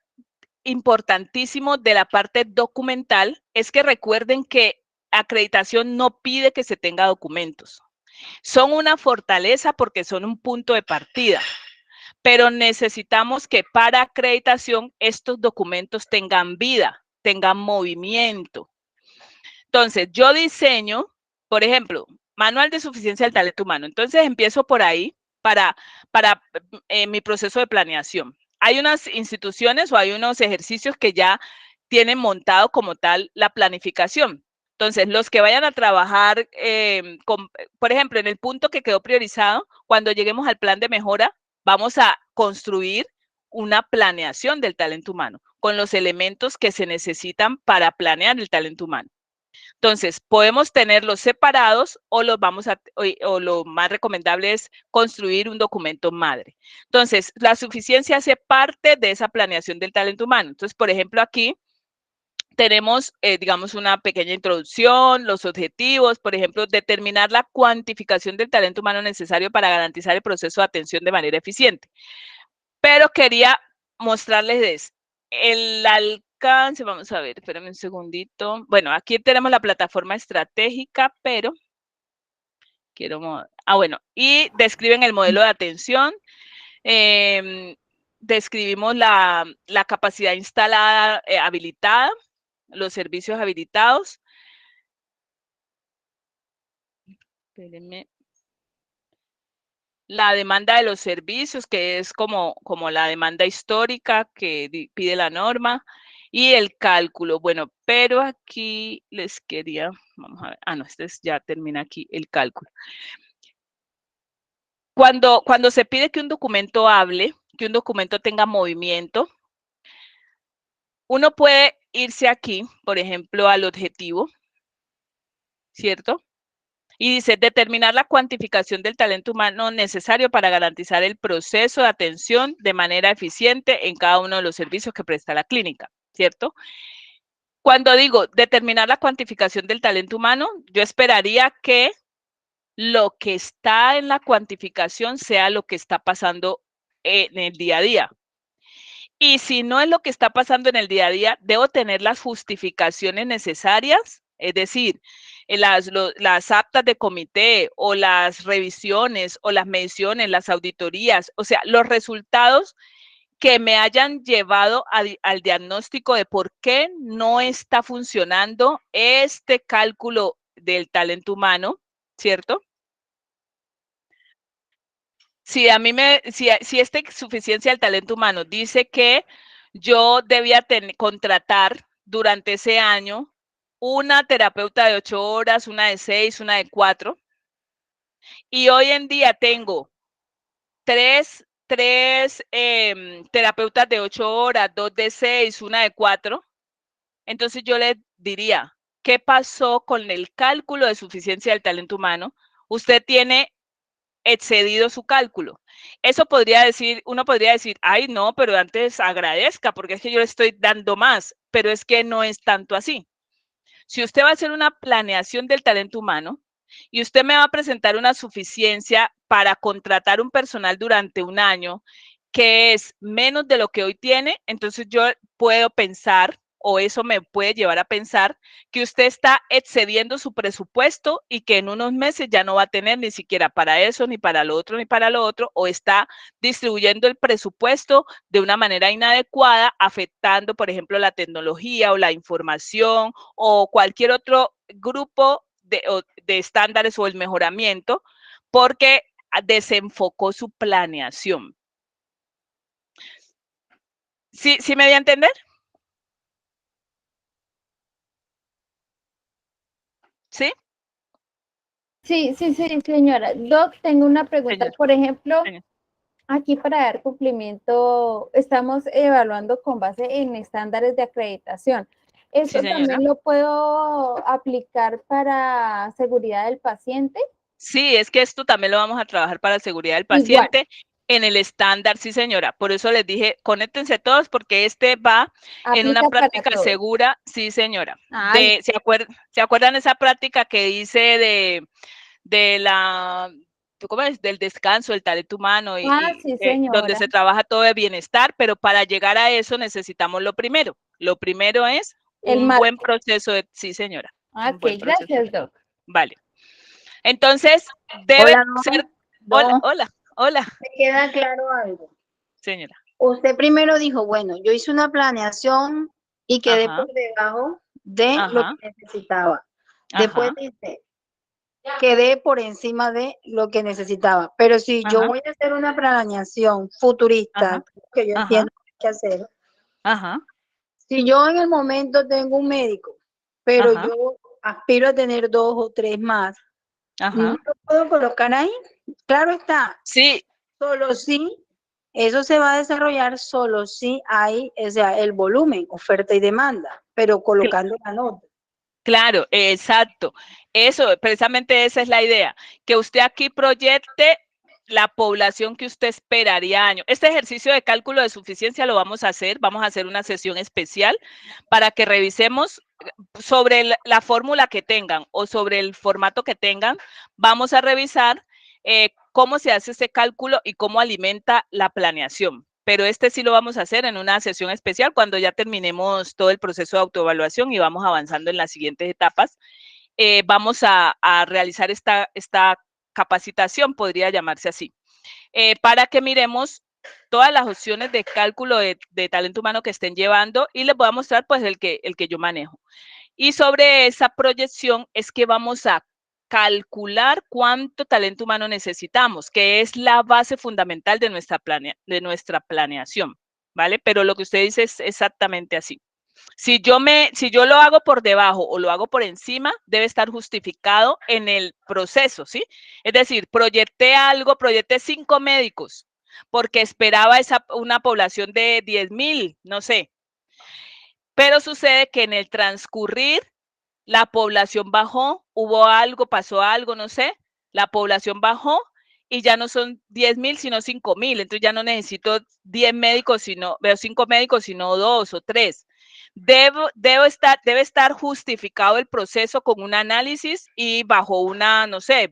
importantísimo de la parte documental es que recuerden que acreditación no pide que se tenga documentos. Son una fortaleza porque son un punto de partida, pero necesitamos que para acreditación estos documentos tengan vida, tengan movimiento. Entonces, yo diseño, por ejemplo, manual de suficiencia del talento humano. Entonces, empiezo por ahí para mi proceso de planeación. Hay unas instituciones o hay unos ejercicios que ya tienen montado como tal la planificación. Entonces, los que vayan a trabajar, por ejemplo, en el punto que quedó priorizado, cuando lleguemos al plan de mejora, vamos a construir una planeación del talento humano con los elementos que se necesitan para planear el talento humano. Entonces, podemos tenerlos separados o los vamos a, o lo más recomendable es construir un documento madre. Entonces, la suficiencia hace parte de esa planeación del talento humano. Entonces, por ejemplo, aquí tenemos, digamos, una pequeña introducción, los objetivos, por ejemplo, determinar la cuantificación del talento humano necesario para garantizar el proceso de atención de manera eficiente. Pero quería mostrarles el alcance, vamos a ver, espérame un segundito. Bueno, aquí tenemos la plataforma estratégica, pero quiero, bueno, y describen el modelo de atención, describimos la capacidad instalada, habilitada, los servicios habilitados. Espérenme. La demanda de los servicios, que es como la demanda histórica que pide la norma, y el cálculo. Bueno, pero aquí les quería, vamos a ver, no, este ya termina aquí el cálculo. Cuando se pide que un documento hable, que un documento tenga movimiento, uno puede irse aquí, por ejemplo, al objetivo, ¿cierto? Y dice, determinar la cuantificación del talento humano necesario para garantizar el proceso de atención de manera eficiente en cada uno de los servicios que presta la clínica, ¿cierto? Cuando digo determinar la cuantificación del talento humano, yo esperaría que lo que está en la cuantificación sea lo que está pasando en el día a día. Y si no es lo que está pasando en el día a día, debo tener las justificaciones necesarias, es decir, las actas de comité o las revisiones o las mediciones, las auditorías, o sea, los resultados que me hayan llevado al diagnóstico de por qué no está funcionando este cálculo del talento humano, ¿cierto? Si esta suficiencia del talento humano dice que yo debía contratar durante ese año una terapeuta de 8 horas, una de 6, una de 4, y hoy en día tengo tres terapeutas de 8 horas, 2 de 6, una de 4, entonces yo le diría, ¿qué pasó con el cálculo de suficiencia del talento humano? Usted tiene excedido su cálculo. Eso uno podría decir, ay, no, pero antes agradezca, porque es que yo le estoy dando más, pero es que no es tanto así. Si usted va a hacer una planeación del talento humano y usted me va a presentar una suficiencia para contratar un personal durante un año que es menos de lo que hoy tiene, entonces yo puedo pensar, o eso me puede llevar a pensar, que usted está excediendo su presupuesto y que en unos meses ya no va a tener ni siquiera para eso, ni para lo otro, ni para lo otro, o está distribuyendo el presupuesto de una manera inadecuada, afectando, por ejemplo, la tecnología o la información o cualquier otro grupo de estándares o el mejoramiento, porque desenfocó su planeación. ¿Sí me voy a entender? ¿Sí? Sí, señora. Doc, tengo una pregunta. Señor. Por ejemplo, Señor. aquí para dar cumplimiento, estamos evaluando con base en estándares de acreditación. ¿Esto Sí, también lo puedo aplicar para seguridad del paciente? Sí, es que esto también lo vamos a trabajar para seguridad del paciente. Igual. En el estándar, sí, señora. Por eso les dije, conéctense todos porque este va en una práctica segura, sí, señora. ¿Se acuerdan esa práctica que hice ¿cómo es? Del descanso, del talento humano, sí, señora. donde se trabaja todo de bienestar, pero para llegar a eso necesitamos lo primero. Lo primero es un buen proceso de, sí, señora. Ok, gracias, Doc. Vale. Entonces, debe ser... Hola. Me queda claro algo. Señora. Usted primero dijo, bueno, yo hice una planeación y quedé por debajo de lo que necesitaba. Después Ajá. dice, quedé por encima de lo que necesitaba. Pero si yo Ajá. voy a hacer una planeación futurista, Ajá. que yo Ajá. entiendo que hay que hacer, Ajá. si yo en el momento tengo un médico, pero Ajá. yo aspiro a tener 2 o 3 más, no Ajá. lo puedo colocar ahí. Claro está, Sí, solo si eso se va a desarrollar, solo si hay, o sea, el volumen, oferta y demanda, pero colocando la nota. claro, exacto. Eso, precisamente esa es la idea, que usted aquí proyecte la población que usted esperaría año. Este ejercicio de cálculo de suficiencia lo vamos a hacer una sesión especial para que revisemos sobre la fórmula que tengan o sobre el formato que tengan. Vamos a revisar cómo se hace ese cálculo y cómo alimenta la planeación. Pero este sí lo vamos a hacer en una sesión especial cuando ya terminemos todo el proceso de autoevaluación y vamos avanzando en las siguientes etapas. Vamos a realizar esta capacitación, podría llamarse así, para que miremos todas las opciones de cálculo de talento humano que estén llevando y les voy a mostrar pues el que yo manejo. Y sobre esa proyección es que vamos a calcular cuánto talento humano necesitamos, que es la base fundamental de nuestra planeación, ¿vale? Pero lo que usted dice es exactamente así. Si yo lo hago por debajo o lo hago por encima, debe estar justificado en el proceso, ¿sí? Es decir, proyecté 5 médicos, porque esperaba una población de 10,000, no sé. Pero sucede que en el transcurrir la población bajó, pasó algo, no sé, la población bajó y ya no son 10,000, sino 5,000. Entonces ya no necesito 10 médicos, sino, veo 5 médicos, sino 2 o 3. Debe estar justificado el proceso con un análisis y bajo una, no sé,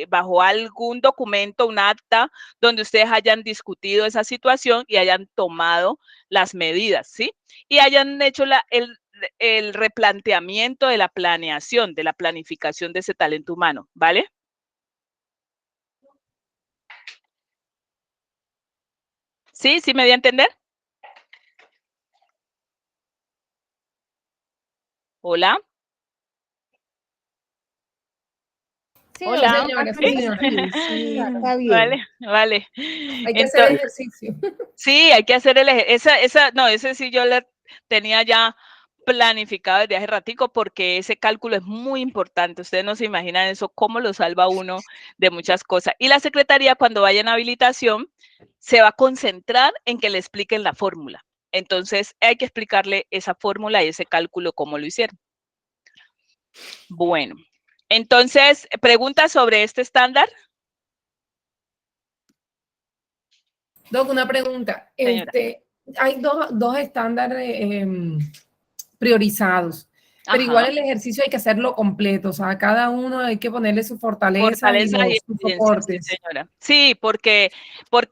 bajo algún documento, un acta, donde ustedes hayan discutido esa situación y hayan tomado las medidas, ¿sí? Y hayan hecho el replanteamiento de la planeación, de la planificación de ese talento humano, ¿vale? ¿Sí? ¿Sí me di a entender? Hola. Sí, Hola. Señora, sí, ¿Sí? señora. Sí. está bien. Vale, vale. Hay que hacer ejercicio. Sí, hay que hacer ese sí yo le tenía ya planificado desde hace ratico porque ese cálculo es muy importante. Ustedes no se imaginan eso, cómo lo salva uno de muchas cosas. Y la secretaría, cuando vaya en habilitación, se va a concentrar en que le expliquen la fórmula. Entonces, hay que explicarle esa fórmula y ese cálculo, cómo lo hicieron. Bueno, entonces, ¿preguntas sobre este estándar? Doc, una pregunta. Señora. Hay dos estándares priorizados, pero igual Ajá. el ejercicio hay que hacerlo completo, o sea, cada uno hay que ponerle sus fortalezas y Fortalezas y sus eficiencias, sí, soportes. señora. Sí, porque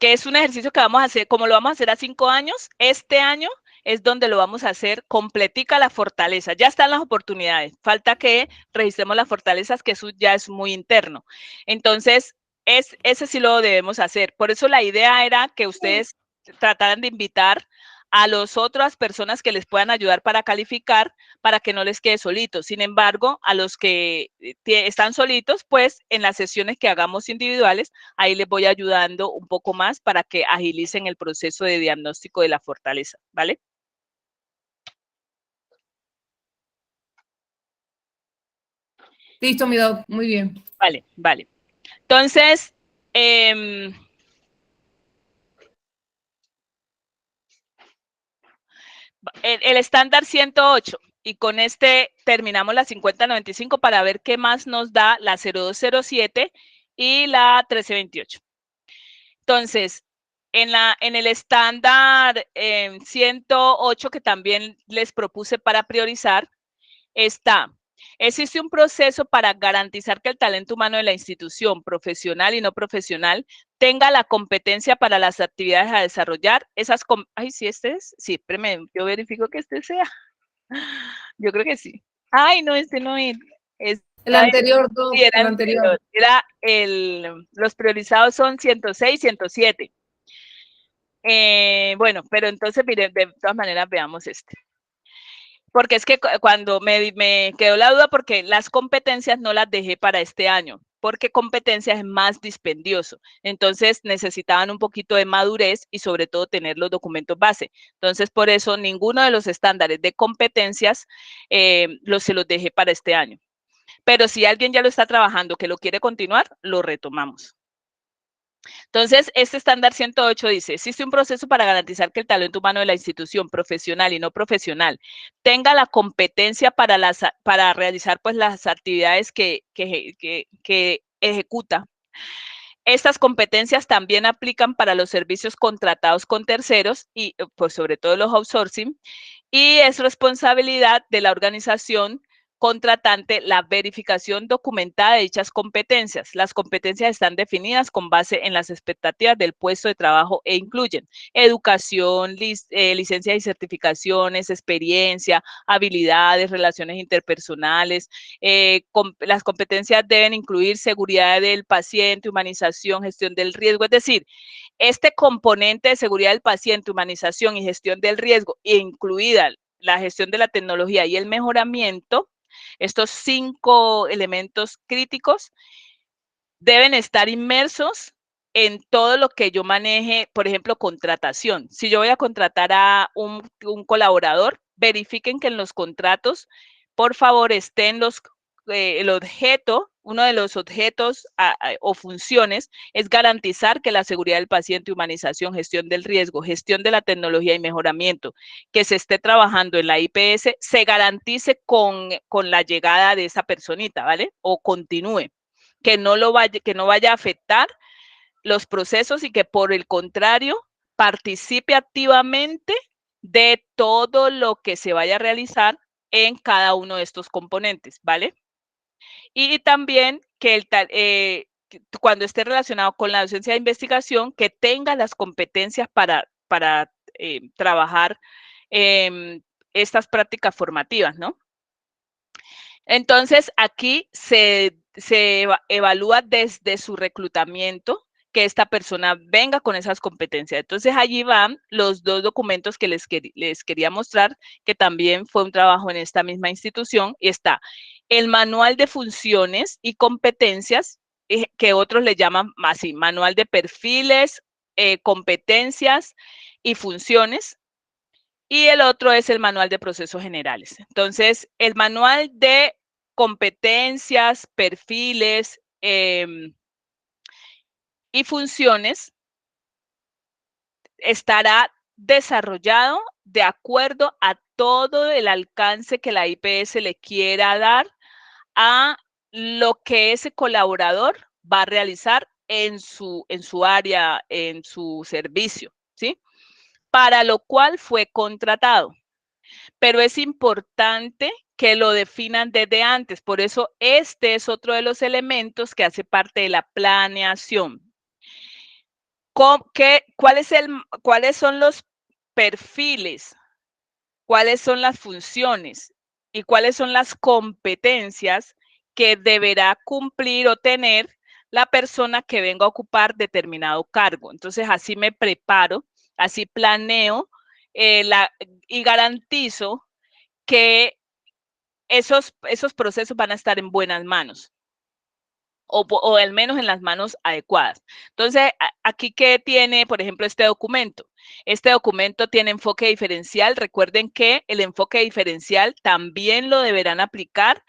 es un ejercicio que vamos a hacer, como lo vamos a hacer a 5 años, este año es donde lo vamos a hacer completica la fortaleza. Ya están las oportunidades, falta que registremos las fortalezas, que eso ya es muy interno. Entonces, ese sí lo debemos hacer. Por eso la idea era que ustedes trataran de invitar a las otras personas que les puedan ayudar para calificar, para que no les quede solitos. Sin embargo, a los que están solitos, pues en las sesiones que hagamos individuales, ahí les voy ayudando un poco más para que agilicen el proceso de diagnóstico de la fortaleza, ¿vale? Listo, mi doc, muy bien. Vale, vale. Entonces, el estándar 108, y con este terminamos la 5095 para ver qué más nos da la 0207 y la 1328. Entonces, en el estándar 108 que también les propuse para priorizar, existe un proceso para garantizar que el talento humano de la institución, profesional y no profesional, tenga la competencia para las actividades a desarrollar. Ay, sí, sí, espérame, yo verifico que este sea. Yo creo que sí. Ay, no, este no es. El anterior, doc, Sí, era el el anterior. anterior. Los priorizados son 106, 107. Bueno, pero entonces, miren, de todas maneras, veamos este. porque es que cuando me quedó la duda, porque las competencias no las dejé para este año, porque competencias es más dispendioso. Entonces necesitaban un poquito de madurez y sobre todo tener los documentos base. Entonces por eso ninguno de los estándares de competencias se los dejé para este año. Pero si alguien ya lo está trabajando, que lo quiere continuar, lo retomamos. Entonces, este estándar 108 dice, existe un proceso para garantizar que el talento humano de la institución profesional y no profesional tenga la competencia para realizar pues, las actividades que ejecuta. Estas competencias también aplican para los servicios contratados con terceros y pues sobre todo los outsourcing, y es responsabilidad de la organización contratante la verificación documentada de dichas competencias. Las competencias están definidas con base en las expectativas del puesto de trabajo e incluyen educación, licencias y certificaciones, experiencia, habilidades, relaciones interpersonales. Las competencias deben incluir seguridad del paciente, humanización, gestión del riesgo. Es decir, este componente de seguridad del paciente, humanización y gestión del riesgo, incluida la gestión de la tecnología y el mejoramiento, estos 5 elementos críticos deben estar inmersos en todo lo que yo maneje, por ejemplo, contratación. Si yo voy a contratar a un colaborador, verifiquen que en los contratos, por favor, estén el objeto, uno de los objetos o funciones es garantizar que la seguridad del paciente, humanización, gestión del riesgo, gestión de la tecnología y mejoramiento que se esté trabajando en la IPS se garantice con la llegada de esa personita, ¿vale? O continúe, que no vaya a afectar los procesos y que por el contrario participe activamente de todo lo que se vaya a realizar en cada uno de estos componentes, ¿vale? Y también que cuando esté relacionado con la docencia de investigación, que tenga las competencias para trabajar estas prácticas formativas, ¿no? Entonces, aquí se evalúa desde su reclutamiento que esta persona venga con esas competencias. Entonces, allí van los 2 documentos que les quería mostrar, que también fue un trabajo en esta misma institución, y está el manual de funciones y competencias, que otros le llaman así, manual de perfiles, competencias y funciones, y el otro es el manual de procesos generales. Entonces, el manual de competencias, perfiles y funciones estará desarrollado de acuerdo a todo el alcance que la IPS le quiera dar a lo que ese colaborador va a realizar en su área, en su servicio, ¿sí? Para lo cual fue contratado. Pero es importante que lo definan desde antes. Por eso este es otro de los elementos que hace parte de la planeación. ¿Cuáles son los perfiles? ¿Cuáles son las funciones? ¿Y cuáles son las competencias que deberá cumplir o tener la persona que venga a ocupar determinado cargo? Entonces, así me preparo, así planeo y garantizo que esos procesos van a estar en buenas manos. O al menos en las manos adecuadas. Entonces, aquí, ¿qué tiene, por ejemplo, este documento? Este documento tiene enfoque diferencial. Recuerden que el enfoque diferencial también lo deberán aplicar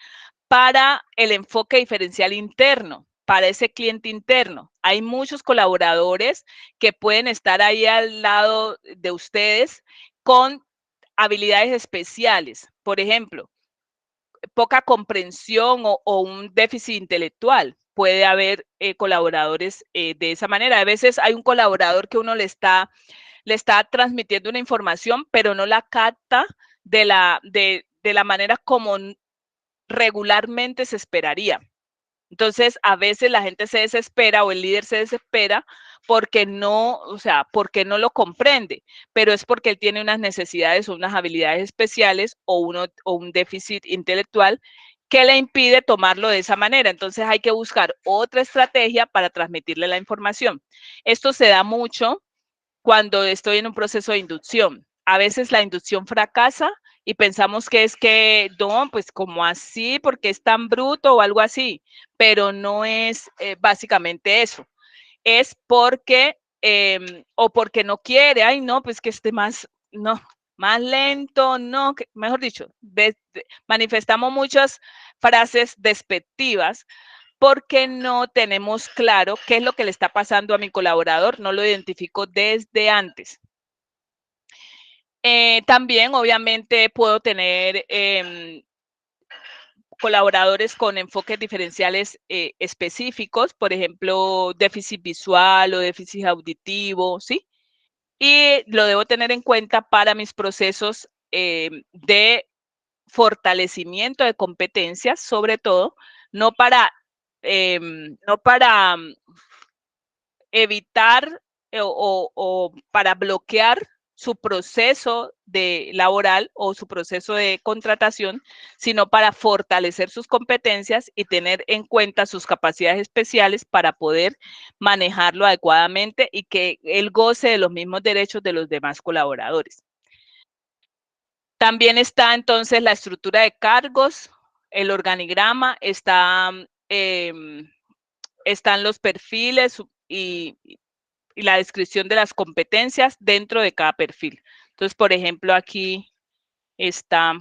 para el enfoque diferencial interno, para ese cliente interno. Hay muchos colaboradores que pueden estar ahí al lado de ustedes con habilidades especiales. Por ejemplo, poca comprensión o un déficit intelectual. Puede haber colaboradores de esa manera. A veces hay un colaborador que uno le está transmitiendo una información, pero no la capta de la manera como regularmente se esperaría. Entonces, a veces la gente se desespera o el líder se desespera porque no lo comprende, pero es porque él tiene unas necesidades o unas habilidades especiales o un déficit intelectual que le impide tomarlo de esa manera. Entonces, hay que buscar otra estrategia para transmitirle la información. Esto se da mucho cuando estoy en un proceso de inducción. A veces la inducción fracasa y pensamos que es que, no, pues como así, porque es tan bruto o algo así, pero no es básicamente eso. Es porque, o porque no quiere, ay, no, pues que esté más, no, más lento, no, que, mejor dicho, manifestamos muchas frases despectivas porque no tenemos claro qué es lo que le está pasando a mi colaborador, no lo identifico desde antes. También, obviamente, puedo tener colaboradores con enfoques diferenciales específicos, por ejemplo, déficit visual o déficit auditivo, ¿sí? Y lo debo tener en cuenta para mis procesos de fortalecimiento de competencias, sobre todo, no para evitar o para bloquear su proceso de laboral o su proceso de contratación, sino para fortalecer sus competencias y tener en cuenta sus capacidades especiales para poder manejarlo adecuadamente y que él goce de los mismos derechos de los demás colaboradores. También está entonces la estructura de cargos, el organigrama, están los perfiles y la descripción de las competencias dentro de cada perfil. Entonces, por ejemplo, aquí está,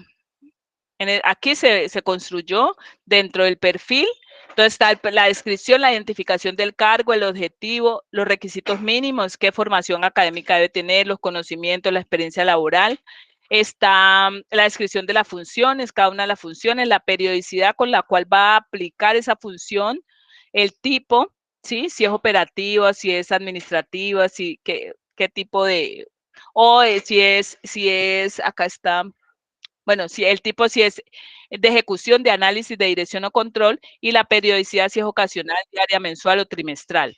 aquí se construyó dentro del perfil, entonces está la descripción, la identificación del cargo, el objetivo, los requisitos mínimos, qué formación académica debe tener, los conocimientos, la experiencia laboral. Está la descripción de las funciones, cada una de las funciones, la periodicidad con la cual va a aplicar esa función, el tipo, ¿sí? Si es operativa, si es administrativa, si, qué tipo de, o si es, acá está, bueno, si el tipo si es de ejecución, de análisis, de dirección o control, y la periodicidad si es ocasional, diaria, mensual o trimestral.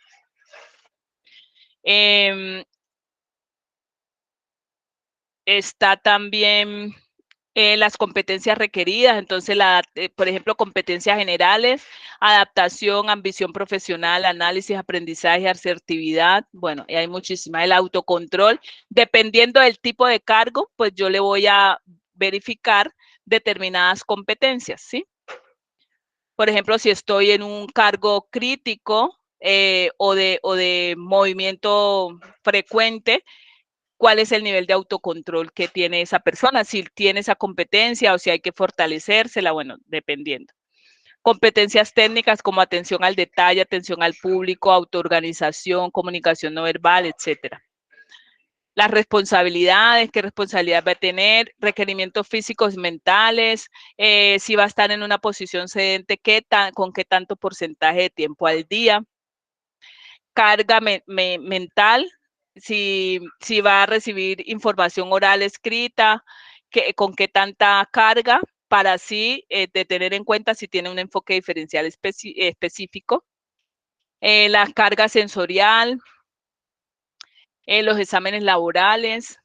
Está también las competencias requeridas, entonces, por ejemplo, competencias generales, adaptación, ambición profesional, análisis, aprendizaje, asertividad, bueno, y hay muchísimas, el autocontrol, dependiendo del tipo de cargo, pues yo le voy a verificar determinadas competencias, ¿sí? Por ejemplo, si estoy en un cargo crítico o de movimiento frecuente, cuál es el nivel de autocontrol que tiene esa persona, si tiene esa competencia o si hay que fortalecérsela, bueno, dependiendo. Competencias técnicas como atención al detalle, atención al público, autoorganización, comunicación no verbal, etcétera. Las responsabilidades, qué responsabilidad va a tener, requerimientos físicos, mentales, si va a estar en una posición sedente, con qué tanto porcentaje de tiempo al día, carga mental, si va a recibir información oral escrita, con qué tanta carga, para así de tener en cuenta si tiene un enfoque diferencial específico. La carga sensorial, los exámenes laborales,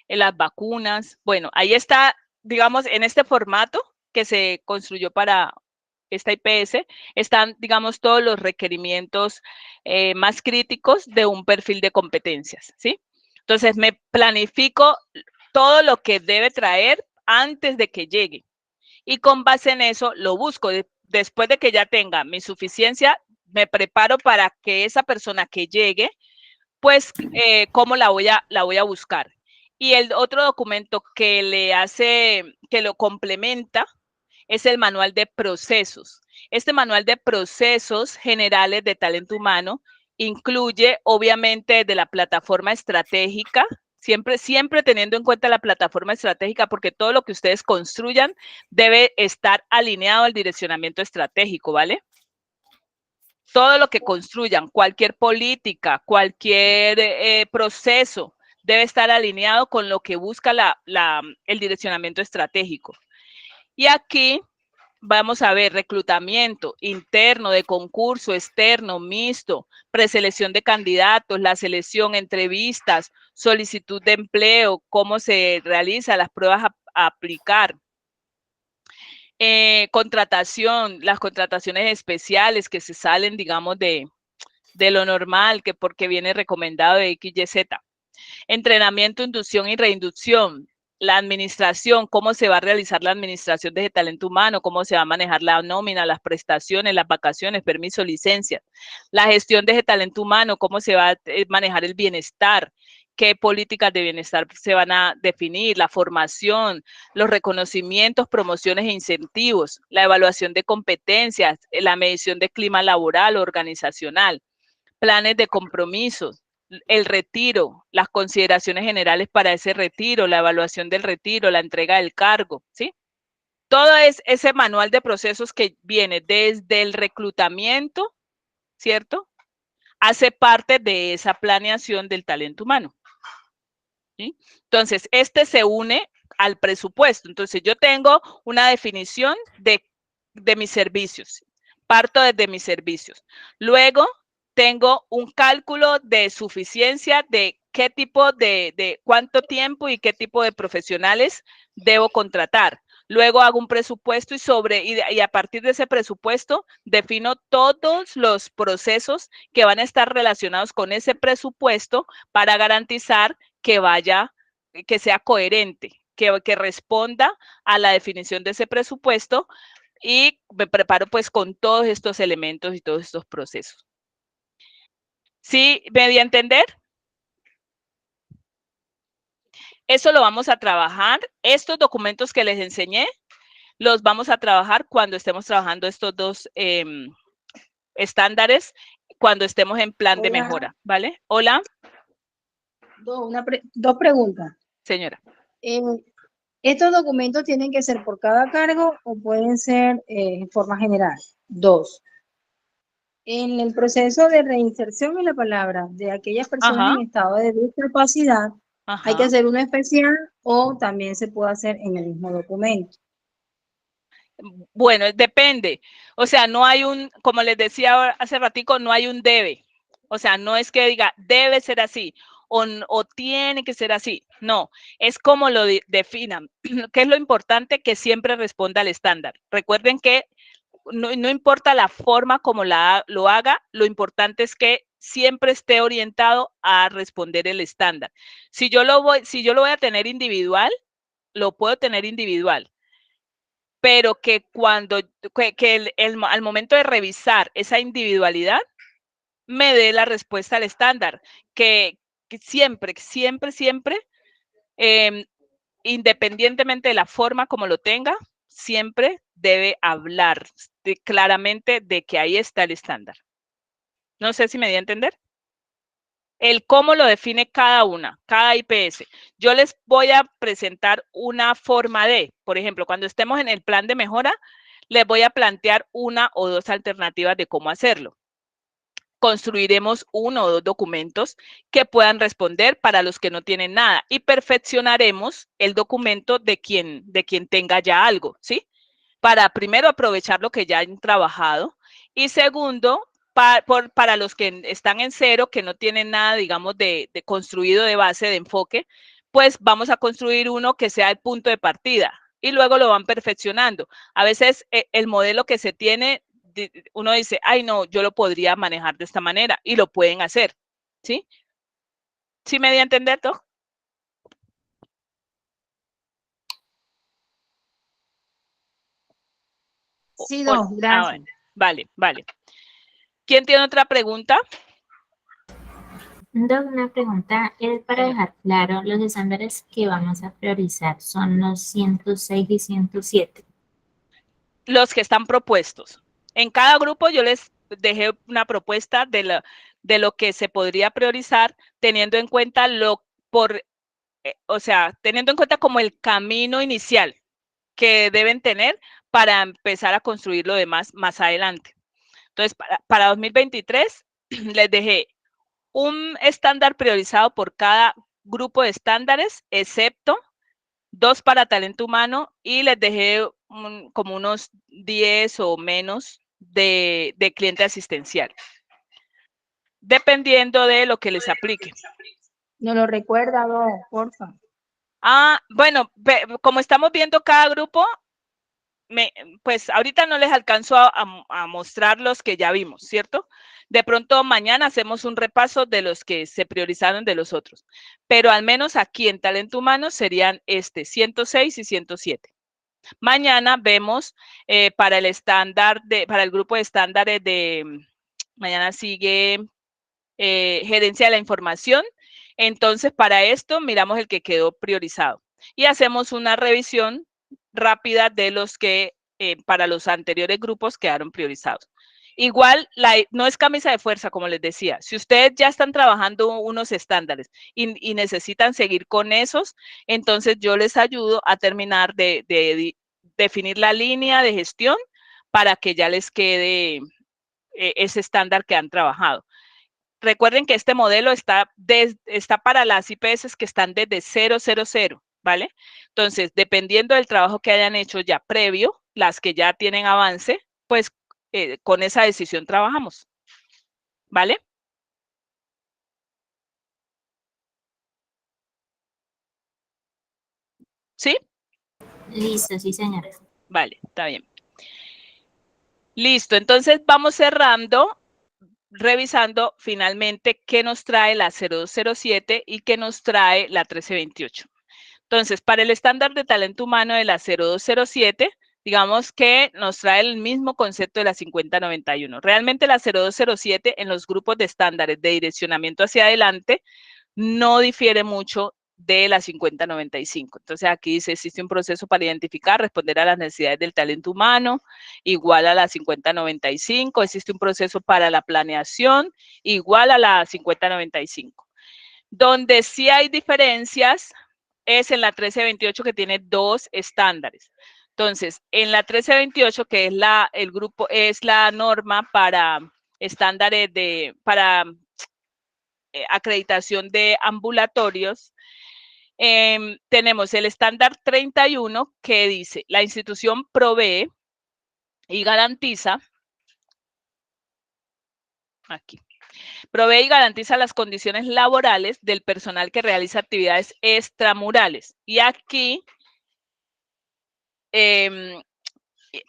las vacunas. Bueno, ahí está, digamos, en este formato que se construyó para esta IPS, están, digamos, todos los requerimientos más críticos de un perfil de competencias, ¿sí? Entonces, me planifico todo lo que debe traer antes de que llegue. Y con base en eso, lo busco. Después de que ya tenga mi suficiencia, me preparo para que esa persona que llegue, pues, ¿cómo la voy a buscar? Y el otro documento que lo complementa, es el manual de procesos. Este manual de procesos generales de talento humano incluye, obviamente, de la plataforma estratégica, siempre teniendo en cuenta la plataforma estratégica, porque todo lo que ustedes construyan debe estar alineado al direccionamiento estratégico, ¿vale? Todo lo que construyan, cualquier política, cualquier proceso, debe estar alineado con lo que busca el direccionamiento estratégico. Y aquí vamos a ver reclutamiento interno, de concurso, externo, mixto, preselección de candidatos, la selección, entrevistas, solicitud de empleo, cómo se realiza, las pruebas a aplicar. Contratación, las contrataciones especiales que se salen, digamos, de lo normal, porque viene recomendado de XYZ. Entrenamiento, inducción y reinducción. la administración, cómo se va a realizar la administración de talento humano, cómo se va a manejar la nómina, las prestaciones, las vacaciones, permisos, licencias, la gestión de talento humano, cómo se va a manejar el bienestar, qué políticas de bienestar se van a definir, la formación, los reconocimientos, promociones e incentivos, la evaluación de competencias, la medición de clima laboral o organizacional, planes de compromisos, el retiro, las consideraciones generales para ese retiro, la evaluación del retiro, la entrega del cargo, ¿sí? Todo es ese manual de procesos que viene desde el reclutamiento, ¿cierto? Hace parte de esa planeación del talento humano, ¿sí? Entonces, este se une al presupuesto. Entonces, yo tengo una definición de mis servicios. Parto desde mis servicios. Luego, tengo un cálculo de suficiencia de qué tipo de cuánto tiempo y qué tipo de profesionales debo contratar. Luego hago un presupuesto y a partir de ese presupuesto defino todos los procesos que van a estar relacionados con ese presupuesto para garantizar que sea coherente, que responda a la definición de ese presupuesto, y me preparo pues con todos estos elementos y todos estos procesos. ¿Sí me di a entender? Eso lo vamos a trabajar. Estos documentos que les enseñé, los vamos a trabajar cuando estemos trabajando estos dos estándares, cuando estemos en plan de mejora, ¿vale? Hola. Dos preguntas. Señora. ¿Estos documentos tienen que ser por cada cargo o pueden ser en forma general? Dos. En el proceso de reinserción en la palabra de aquellas personas en estado de discapacidad, ¿hay que hacer uno especial o también se puede hacer en el mismo documento? Bueno, depende. O sea, no hay como les decía hace ratico, no hay un debe. O sea, no es que diga, debe ser así o tiene que ser así. No, es como lo definan. ¿Qué es lo importante? Que siempre responda al estándar. Recuerden que no importa la forma como lo haga, lo importante es que siempre esté orientado a responder el estándar. Si yo lo voy a tener individual, lo puedo tener individual, pero que al momento de revisar esa individualidad, me dé la respuesta al estándar, que siempre, independientemente de la forma como lo tenga, siempre debe hablar claramente de que ahí está el estándar. No sé si me di a entender. El cómo lo define cada IPS. Yo les voy a presentar una forma por ejemplo, cuando estemos en el plan de mejora, les voy a plantear una o dos alternativas de cómo hacerlo. Construiremos uno o dos documentos que puedan responder para los que no tienen nada y perfeccionaremos el documento de quien tenga ya algo, ¿sí? Para primero aprovechar lo que ya han trabajado y segundo, para los que están en cero, que no tienen nada, digamos, de construido de base, de enfoque, pues vamos a construir uno que sea el punto de partida y luego lo van perfeccionando. A veces el modelo que se tiene, uno dice, ay no, yo lo podría manejar de esta manera y lo pueden hacer, ¿sí? ¿Sí me di a entender, Doc? Sí, Doc, gracias. Bueno, vale. ¿Quién tiene otra pregunta? Una pregunta es para dejar claro, los estándares que vamos a priorizar son los 106 y 107. Los que están propuestos. En cada grupo yo les dejé una propuesta de lo que se podría priorizar, teniendo en cuenta teniendo en cuenta como el camino inicial que deben tener para empezar a construir lo demás más adelante. Entonces, para 2023 les dejé un estándar priorizado por cada grupo de estándares, excepto 2 para talento humano, y les dejé como unos 10 o menos de cliente asistencial, dependiendo de lo que les aplique. ¿No lo recuerda, Doc, porfa? Bueno, como estamos viendo cada grupo, pues ahorita no les alcanzo a mostrar los que ya vimos, ¿cierto? De pronto mañana hacemos un repaso de los que se priorizaron de los otros, pero al menos aquí en talento humano serían 106 y 107. Mañana vemos para el grupo de estándares mañana sigue gerencia de la información. Entonces, para esto miramos el que quedó priorizado y hacemos una revisión rápida de los que para los anteriores grupos quedaron priorizados. Igual, no es camisa de fuerza, como les decía. Si ustedes ya están trabajando unos estándares y necesitan seguir con esos, entonces yo les ayudo a terminar de definir la línea de gestión para que ya les quede ese estándar que han trabajado. Recuerden que este modelo está para las IPS que están desde 000, ¿vale? Entonces, dependiendo del trabajo que hayan hecho ya previo, las que ya tienen avance, pues con esa decisión trabajamos, ¿vale? ¿Sí? Listo, sí, señora. Vale, está bien. Listo, entonces vamos cerrando, revisando finalmente qué nos trae la 0207 y qué nos trae la 1328. Entonces, para el estándar de talento humano de la 0207, digamos que nos trae el mismo concepto de la 5091. Realmente la 0207 en los grupos de estándares de direccionamiento hacia adelante no difiere mucho de la 5095. Entonces, aquí dice, existe un proceso para identificar, responder a las necesidades del talento humano, igual a la 5095. Existe un proceso para la planeación, igual a la 5095. Donde sí hay diferencias es en la 1328, que tiene 2 estándares. Entonces, en la 1328, que es el grupo, es la norma para estándares para acreditación de ambulatorios, tenemos el estándar 31 que dice, la institución provee y garantiza, aquí, provee y garantiza las condiciones laborales del personal que realiza actividades extramurales. Y aquí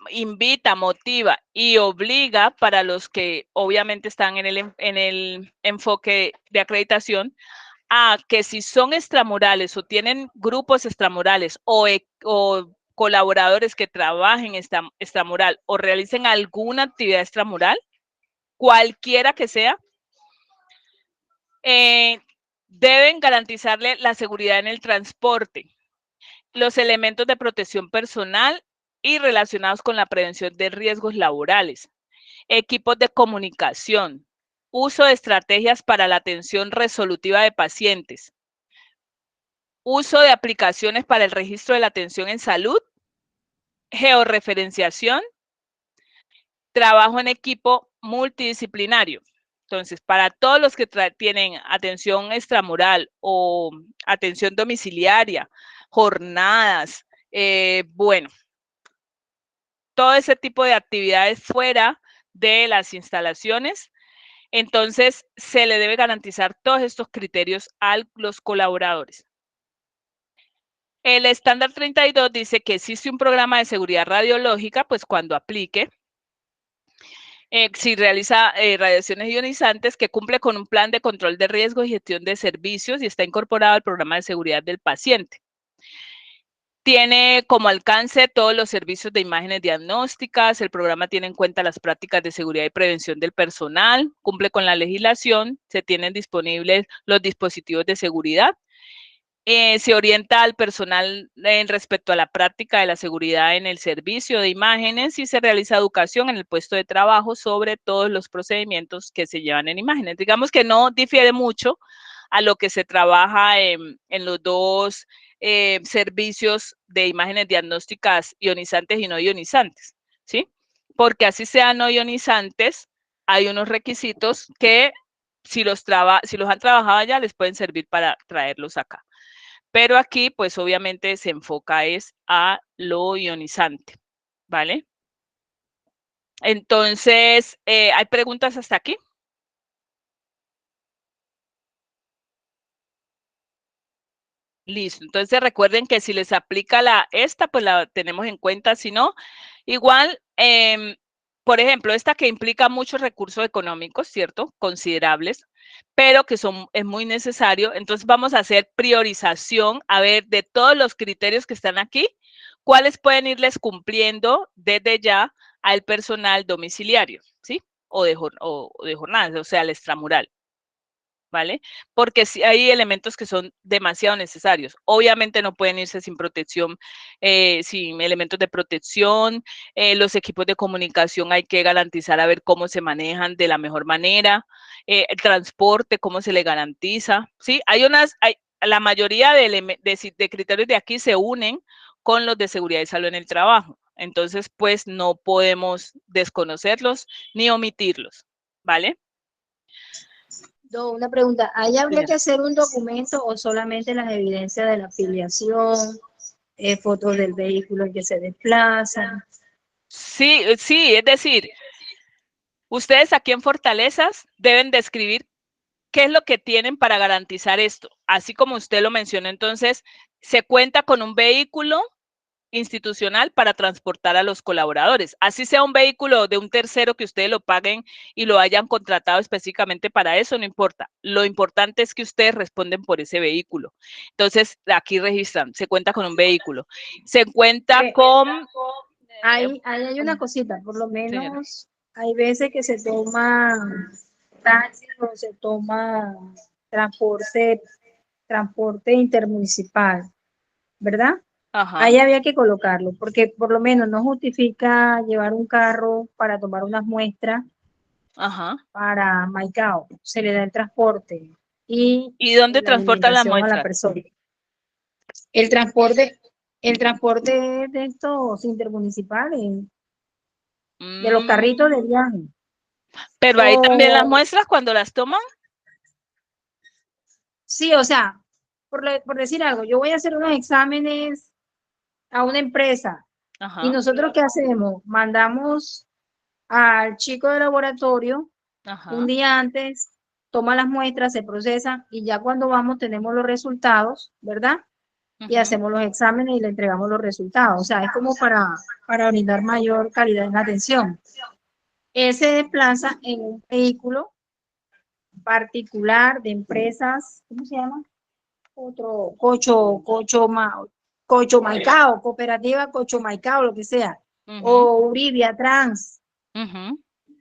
invita, motiva y obliga para los que obviamente están en el enfoque de acreditación a que si son extramurales o tienen grupos extramurales o colaboradores que trabajen extramural o realicen alguna actividad extramural, cualquiera que sea, deben garantizarle la seguridad en el transporte, los elementos de protección personal y relacionados con la prevención de riesgos laborales, equipos de comunicación, uso de estrategias para la atención resolutiva de pacientes, uso de aplicaciones para el registro de la atención en salud, georreferenciación, trabajo en equipo multidisciplinario. Entonces, para todos los que tienen atención extramural o atención domiciliaria, jornadas, bueno, todo ese tipo de actividades fuera de las instalaciones, entonces se le debe garantizar todos estos criterios a los colaboradores. El estándar 32 dice que existe un programa de seguridad radiológica, pues cuando aplique, si realiza radiaciones ionizantes, que cumple con un plan de control de riesgo y gestión de servicios y está incorporado al programa de seguridad del paciente. Tiene como alcance todos los servicios de imágenes diagnósticas, el programa tiene en cuenta las prácticas de seguridad y prevención del personal, cumple con la legislación, se tienen disponibles los dispositivos de seguridad, se orienta al personal en respecto a la práctica de la seguridad en el servicio de imágenes y se realiza educación en el puesto de trabajo sobre todos los procedimientos que se llevan en imágenes. Digamos que no difiere mucho a lo que se trabaja en los dos servicios de imágenes diagnósticas ionizantes y no ionizantes, ¿sí? Porque así sean no ionizantes, hay unos requisitos que si los han trabajado allá les pueden servir para traerlos acá. Pero aquí, pues obviamente se enfoca es a lo ionizante, ¿vale? Entonces, ¿hay preguntas hasta aquí? Listo. Entonces recuerden que si les aplica esta, pues la tenemos en cuenta. Si no, igual, por ejemplo, esta que implica muchos recursos económicos, ¿cierto? Considerables, pero que es muy necesario. Entonces vamos a hacer priorización, a ver, de todos los criterios que están aquí, cuáles pueden irles cumpliendo desde ya al personal domiciliario, ¿sí? O de jornadas, o sea, al extramural. ¿Vale? Porque sí hay elementos que son demasiado necesarios. Obviamente no pueden irse sin protección, sin elementos de protección. Los equipos de comunicación hay que garantizar a ver cómo se manejan de la mejor manera. El transporte, cómo se le garantiza. ¿Sí? La mayoría de criterios de aquí se unen con los de seguridad y salud en el trabajo. Entonces, pues no podemos desconocerlos ni omitirlos. ¿Vale? Una pregunta, ¿ahí habría que hacer un documento o solamente las evidencias de la afiliación, fotos del vehículo en que se desplazan? Sí, es decir, ustedes aquí en Fortalezas deben describir qué es lo que tienen para garantizar esto. Así como usted lo mencionó, entonces, se cuenta con un vehículo institucional para transportar a los colaboradores. Así sea un vehículo de un tercero que ustedes lo paguen y lo hayan contratado específicamente para eso, no importa. Lo importante es que ustedes responden por ese vehículo. Entonces, aquí registran, se cuenta con un vehículo. Se cuenta con... Ahí hay una cosita, por lo menos hay veces que se toma taxi o se toma transporte intermunicipal, ¿verdad? Ajá. Ahí había que colocarlo, porque por lo menos no justifica llevar un carro para tomar unas muestras para Maicao, se le da el transporte y dónde la transportan las alimentación a la muestras? persona. El transporte de estos intermunicipales, de los carritos de viaje. Pero ahí también las muestras cuando las toman. Sí, o sea, por decir algo, yo voy a hacer unos exámenes a una empresa y nosotros ¿qué hacemos? Mandamos al chico de laboratorio un día antes, toma las muestras, se procesan y ya cuando vamos tenemos los resultados, ¿verdad? Y hacemos los exámenes y le entregamos los resultados. O sea, es como para brindar mayor calidad en la atención. Él se desplaza en un vehículo particular de empresas, ¿cómo se llama? Otro, Cocho Maicao, Cooperativa Cocho Maicao, lo que sea, o Uribia Trans,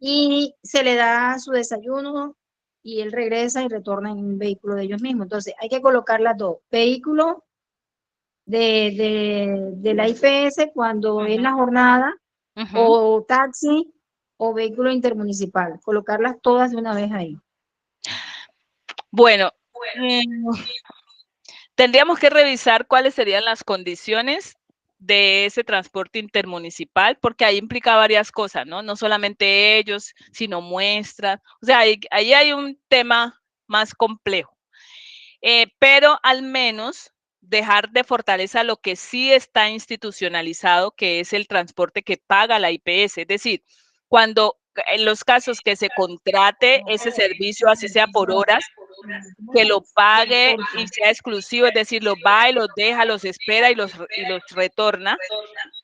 y se le da su desayuno y él regresa y retorna en un vehículo de ellos mismos. Entonces, hay que colocar las dos, vehículo de la IPS cuando es la jornada, o taxi, o vehículo intermunicipal, colocarlas todas de una vez ahí. Bueno, tendríamos que revisar cuáles serían las condiciones de ese transporte intermunicipal, porque ahí implica varias cosas, ¿no? No solamente ellos, sino muestras. O sea, ahí hay un tema más complejo. Pero al menos dejar de Fortaleza lo que sí está institucionalizado, que es el transporte que paga la IPS. Es decir, cuando en los casos que se contrate ese servicio, así sea por horas, que lo pague y sea exclusivo, es decir, los va y los deja, los espera y los retorna.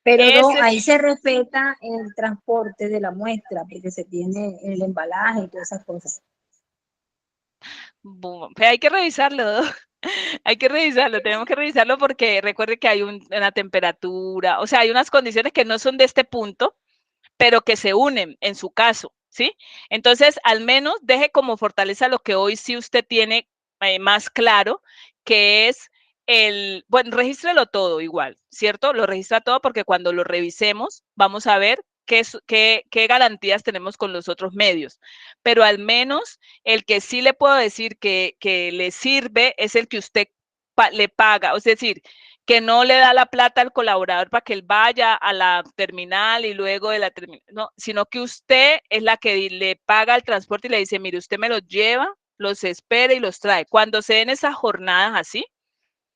Pero ahí se respeta el transporte de la muestra, porque se tiene el embalaje y todas esas cosas. Pero hay que revisarlo, tenemos que revisarlo porque recuerde que hay una temperatura, o sea, hay unas condiciones que no son de este punto, pero que se unen en su caso, ¿sí? Entonces, al menos deje como fortaleza lo que hoy sí usted tiene más claro, que es bueno, regístrelo todo igual, ¿cierto? Lo registra todo porque cuando lo revisemos vamos a ver qué garantías tenemos con los otros medios, pero al menos el que sí le puedo decir que le sirve es el que usted le paga, es decir, que no le da la plata al colaborador para que él vaya a la terminal y luego de la terminal, no, sino que usted es la que le paga el transporte y le dice, mire, usted me los lleva, los espera y los trae. Cuando se den esas jornadas así,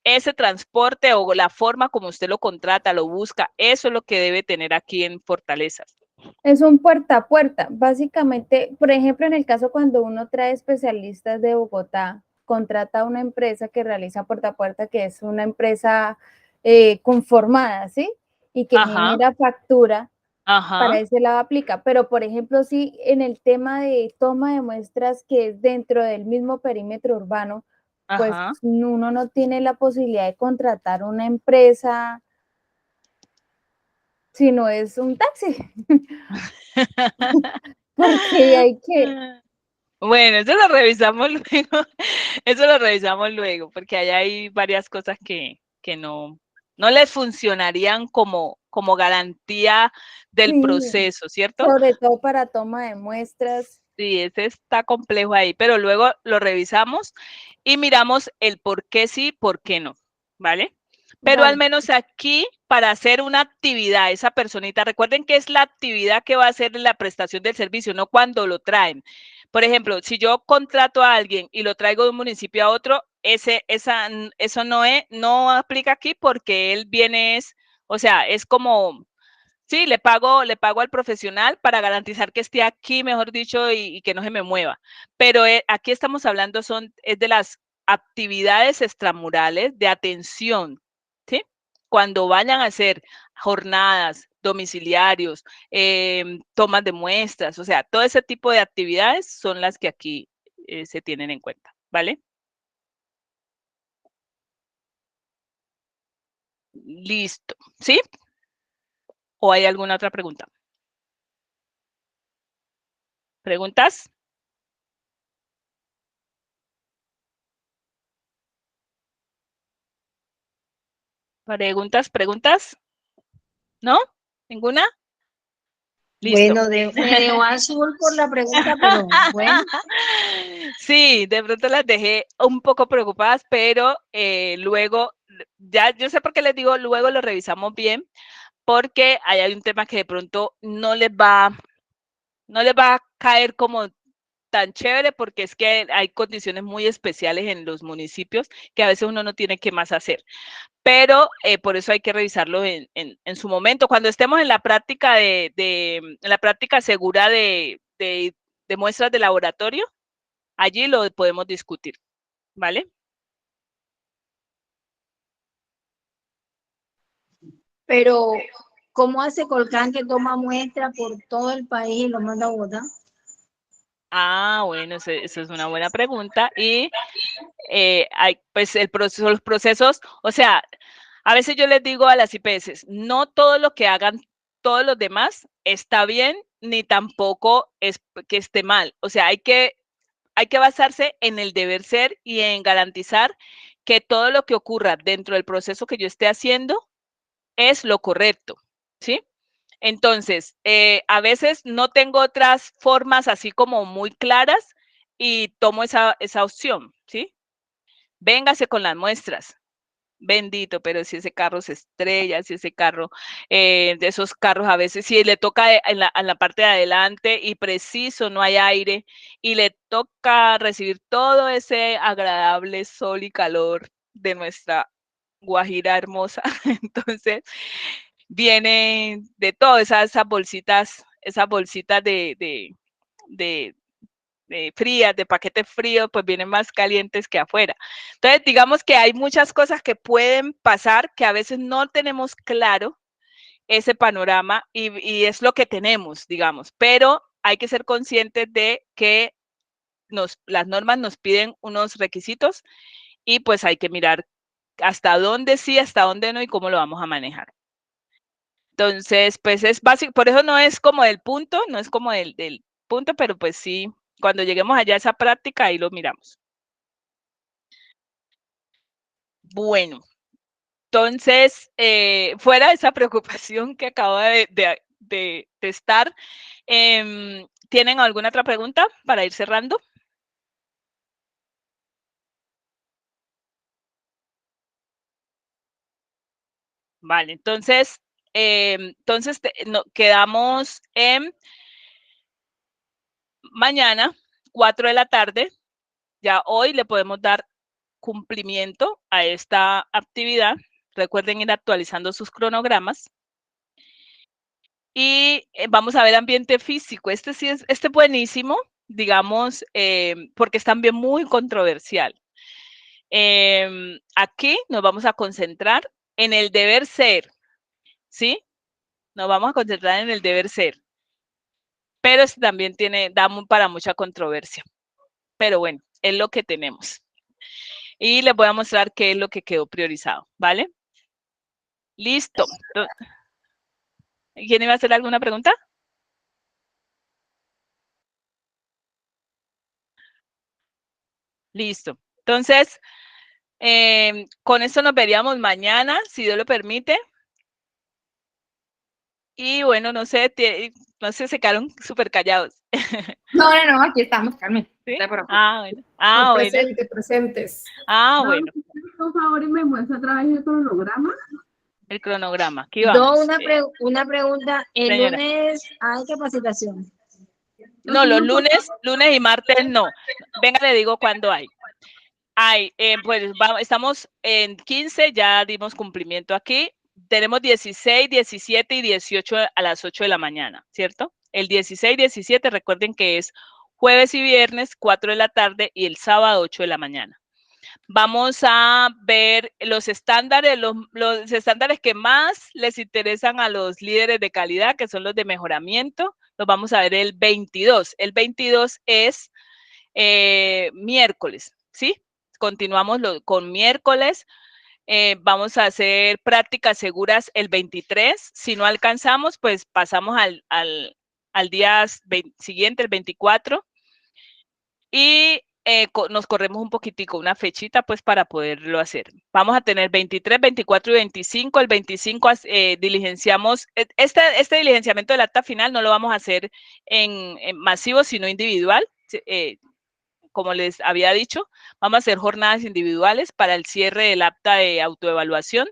ese transporte o la forma como usted lo contrata, lo busca, eso es lo que debe tener aquí en Fortalezas. Es un puerta a puerta. Básicamente, por ejemplo, en el caso cuando uno trae especialistas de Bogotá contrata a una empresa que realiza puerta a puerta, que es una empresa conformada, ¿sí? Y que genera factura, para ese lado aplica. Pero, por ejemplo, si en el tema de toma de muestras que es dentro del mismo perímetro urbano, pues uno no tiene la posibilidad de contratar una empresa si no es un taxi. Porque hay que... Bueno, eso lo revisamos luego, eso lo revisamos luego, porque hay varias cosas que no les funcionarían como garantía del proceso, ¿cierto? Sobre todo para toma de muestras. Sí, ese está complejo ahí, pero luego lo revisamos y miramos el por qué sí, por qué no, ¿vale? Pero al menos aquí, para hacer una actividad, esa personita, recuerden que es la actividad que va a hacer la prestación del servicio, no cuando lo traen. Por ejemplo, si yo contrato a alguien y lo traigo de un municipio a otro, eso no aplica aquí porque él viene, o sea, es como, sí, le pago al profesional para garantizar que esté aquí, mejor dicho, y que no se me mueva. Pero aquí estamos hablando es de las actividades extramurales de atención, ¿sí? Cuando vayan a hacer jornadas, domiciliarios, tomas de muestras, o sea, todo ese tipo de actividades son las que aquí se tienen en cuenta, ¿vale? Listo, ¿sí? ¿O hay alguna otra pregunta? ¿Preguntas? ¿Preguntas? ¿No? ¿Ninguna? Listo. Bueno, me dejó azul por la pregunta, pero bueno. Sí, de pronto las dejé un poco preocupadas, pero luego, ya yo sé por qué les digo, luego lo revisamos bien, porque hay un tema que de pronto no les va a caer como tan chévere, porque es que hay condiciones muy especiales en los municipios que a veces uno no tiene que más hacer. Pero por eso hay que revisarlo en su momento. Cuando estemos en la práctica en la práctica segura de muestras de laboratorio, allí lo podemos discutir, ¿vale? Pero, ¿cómo hace Colcán que toma muestra por todo el país y lo manda a Bogotá? Ah, bueno, eso es una buena pregunta. Y hay, pues, los procesos, o sea, a veces yo les digo a las IPS, no todo lo que hagan todos los demás está bien, ni tampoco es que esté mal. O sea, hay que basarse en el deber ser y en garantizar que todo lo que ocurra dentro del proceso que yo esté haciendo es lo correcto, ¿sí? Entonces, a veces no tengo otras formas así como muy claras y tomo esa opción, ¿sí? Véngase con las muestras. Bendito, pero si ese carro se estrella, si ese carro, de esos carros a veces, si le toca en la parte de adelante y preciso, no hay aire, y le toca recibir todo ese agradable sol y calor de nuestra Guajira hermosa, entonces viene de todo, esas bolsitas de frías, de paquetes fríos, pues vienen más calientes que afuera. Entonces, digamos que hay muchas cosas que pueden pasar que a veces no tenemos claro ese panorama y es lo que tenemos, digamos, pero hay que ser conscientes de que las normas nos piden unos requisitos y pues hay que mirar hasta dónde sí, hasta dónde no y cómo lo vamos a manejar. Entonces, pues es básico, por eso no es como del punto, no es como del punto, pero pues sí, cuando lleguemos allá a esa práctica, ahí lo miramos. Bueno, entonces, fuera de esa preocupación que acabo de estar, ¿tienen alguna otra pregunta para ir cerrando? Vale, entonces, quedamos en mañana, 4 de la tarde. Ya hoy le podemos dar cumplimiento a esta actividad. Recuerden ir actualizando sus cronogramas. Y vamos a ver ambiente físico. Este es buenísimo, digamos, porque es también muy controversial. Aquí nos vamos a concentrar en el deber ser, ¿sí? Nos vamos a concentrar en el deber ser. Pero este también da para mucha controversia. Pero bueno, es lo que tenemos. Y les voy a mostrar qué es lo que quedó priorizado, ¿vale? Listo. ¿Quién iba a hacer alguna pregunta? Listo. Entonces, con esto nos veríamos mañana, si Dios lo permite. Y bueno, no sé, se quedaron súper callados. No, aquí estamos, Carmen. ¿Sí? Bueno. Presentes. Bueno. Por favor, y me muestra otra vez el cronograma. El cronograma, aquí vamos. Una pregunta. El señora. Lunes hay capacitación. No, los lunes y martes no. Venga, le digo cuándo hay. Pues estamos en 15, ya dimos cumplimiento aquí. Tenemos 16, 17 y 18 a las 8 de la mañana, ¿cierto? El 16, 17, recuerden que es jueves y viernes, 4 de la tarde, y el sábado, 8 de la mañana. Vamos a ver los estándares, los estándares que más les interesan a los líderes de calidad, que son los de mejoramiento. Los vamos a ver el 22. El 22 es miércoles, ¿sí? Continuamos con miércoles. Vamos a hacer prácticas seguras el 23. Si no alcanzamos, pues pasamos al día siguiente, el 24. Y nos corremos un poquitico, una fechita, pues, para poderlo hacer. Vamos a tener 23, 24 y 25. El 25 diligenciamos, este diligenciamiento del acta final no lo vamos a hacer en masivo, sino individual. Como les había dicho, vamos a hacer jornadas individuales para el cierre del acta de autoevaluación.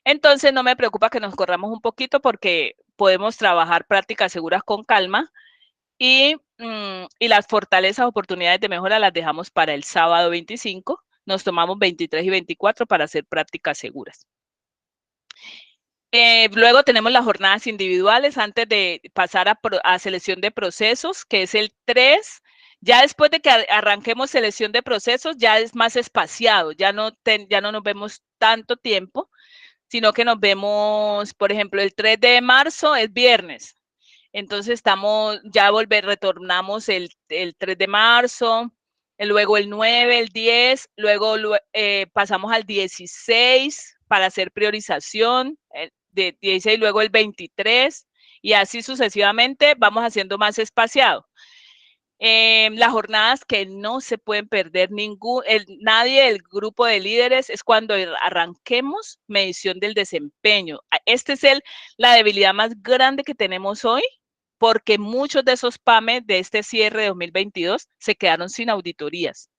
Entonces, no me preocupa que nos corramos un poquito porque podemos trabajar prácticas seguras con calma y las fortalezas, oportunidades de mejora las dejamos para el sábado 25. Nos tomamos 23 y 24 para hacer prácticas seguras. Luego tenemos las jornadas individuales antes de pasar a selección de procesos, que es el 3. Ya después de que arranquemos selección de procesos, ya es más espaciado, ya no nos vemos tanto tiempo, sino que nos vemos, por ejemplo, el 3 de marzo es viernes. Entonces retornamos el 3 de marzo, luego el 9, el 10, luego pasamos al 16 para hacer priorización, de 16, luego el 23, y así sucesivamente vamos haciendo más espaciado. Las jornadas que no se pueden perder nadie del grupo de líderes es cuando arranquemos medición del desempeño. Esta es la debilidad más grande que tenemos hoy, porque muchos de esos PAME de este cierre de 2022 se quedaron sin auditorías.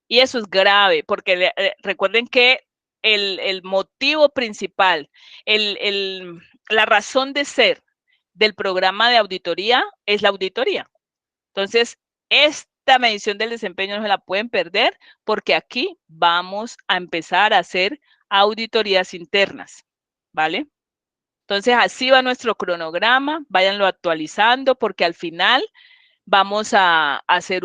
Y eso es grave, porque recuerden que el motivo principal, la razón de ser del programa de auditoría es la auditoría. Entonces, esta medición del desempeño no se la pueden perder porque aquí vamos a empezar a hacer auditorías internas, ¿vale? Entonces, así va nuestro cronograma, váyanlo actualizando porque al final vamos a hacer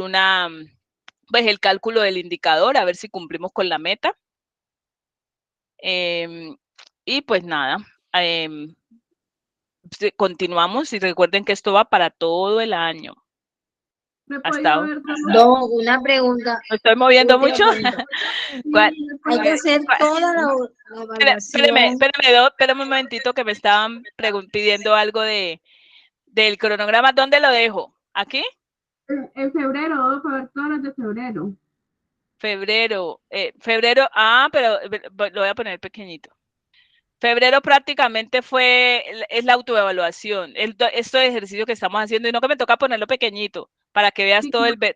pues el cálculo del indicador, a ver si cumplimos con la meta. Y pues nada, continuamos y recuerden que esto va para todo el año. Hasta una pregunta. ¿Me estoy moviendo mucho? Hay que hacer toda la evaluación. Espérame un momentito que me estaban pidiendo algo del cronograma. ¿Dónde lo dejo? ¿Aquí? En febrero, todas las de febrero. Febrero, pero lo voy a poner pequeñito. Febrero prácticamente es la autoevaluación, este ejercicio que estamos haciendo, y no que me toca ponerlo pequeñito, para que veas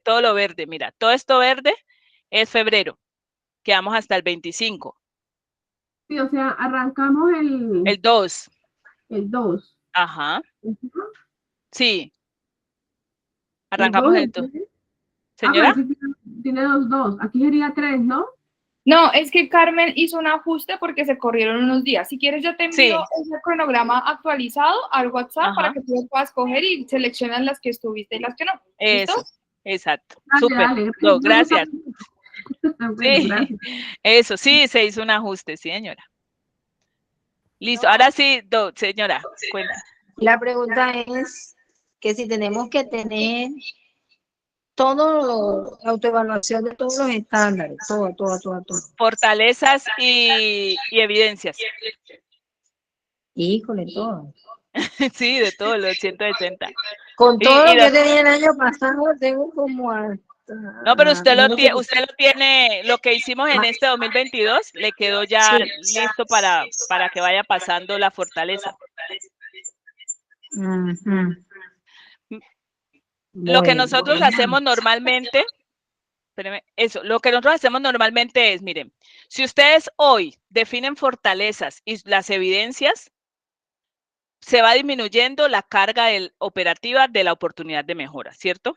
todo lo verde. Mira, todo esto verde es febrero, que vamos hasta el 25. Sí, o sea, arrancamos el 2. El 2. Ajá. Sí. Arrancamos el 2. ¿Señora? Tiene 2. Aquí sería 3, ¿no? No, es que Carmen hizo un ajuste porque se corrieron unos días. Si quieres, yo te envío ese cronograma actualizado al WhatsApp para que tú lo puedas coger y seleccionas las que estuviste y las que no. ¿Listo? Eso, exacto. Súper. No, gracias. Bueno, Sí, gracias. eso, sí, se hizo un ajuste, sí, señora. Listo, ahora sí, señora, cuenta. La pregunta es que si tenemos que tener todo, autoevaluación de todos los estándares, todo. Fortalezas y evidencias. Híjole, todo. Sí, de todos los 160. Con todo lo que tenía el año pasado, tengo como no, pero usted lo tiene, lo que hicimos en este 2022, le quedó ya listo para que vaya pasando la fortaleza. Lo que nosotros hacemos normalmente, lo que nosotros hacemos normalmente es, miren, si ustedes hoy definen fortalezas y las evidencias, se va disminuyendo la carga operativa de la oportunidad de mejora, ¿cierto?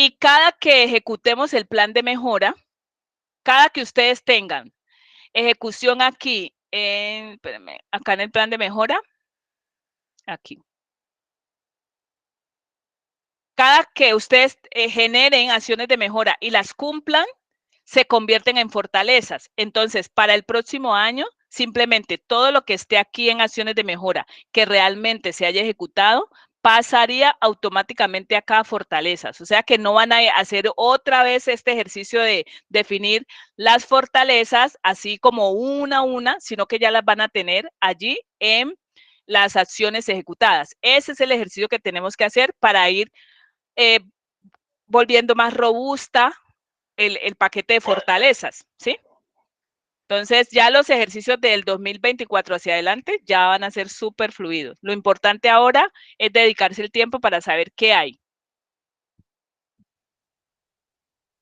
Y cada que ejecutemos el plan de mejora, cada que ustedes tengan ejecución aquí, acá en el plan de mejora, aquí. Cada que ustedes generen acciones de mejora y las cumplan, se convierten en fortalezas. Entonces, para el próximo año, simplemente todo lo que esté aquí en acciones de mejora que realmente se haya ejecutado, pasaría automáticamente acá a fortalezas. O sea que no van a hacer otra vez este ejercicio de definir las fortalezas así como una a una, sino que ya las van a tener allí en las acciones ejecutadas. Ese es el ejercicio que tenemos que hacer para ir volviendo más robusta el paquete de fortalezas, ¿sí? Entonces, ya los ejercicios del 2024 hacia adelante ya van a ser súper fluidos. Lo importante ahora es dedicarse el tiempo para saber qué hay.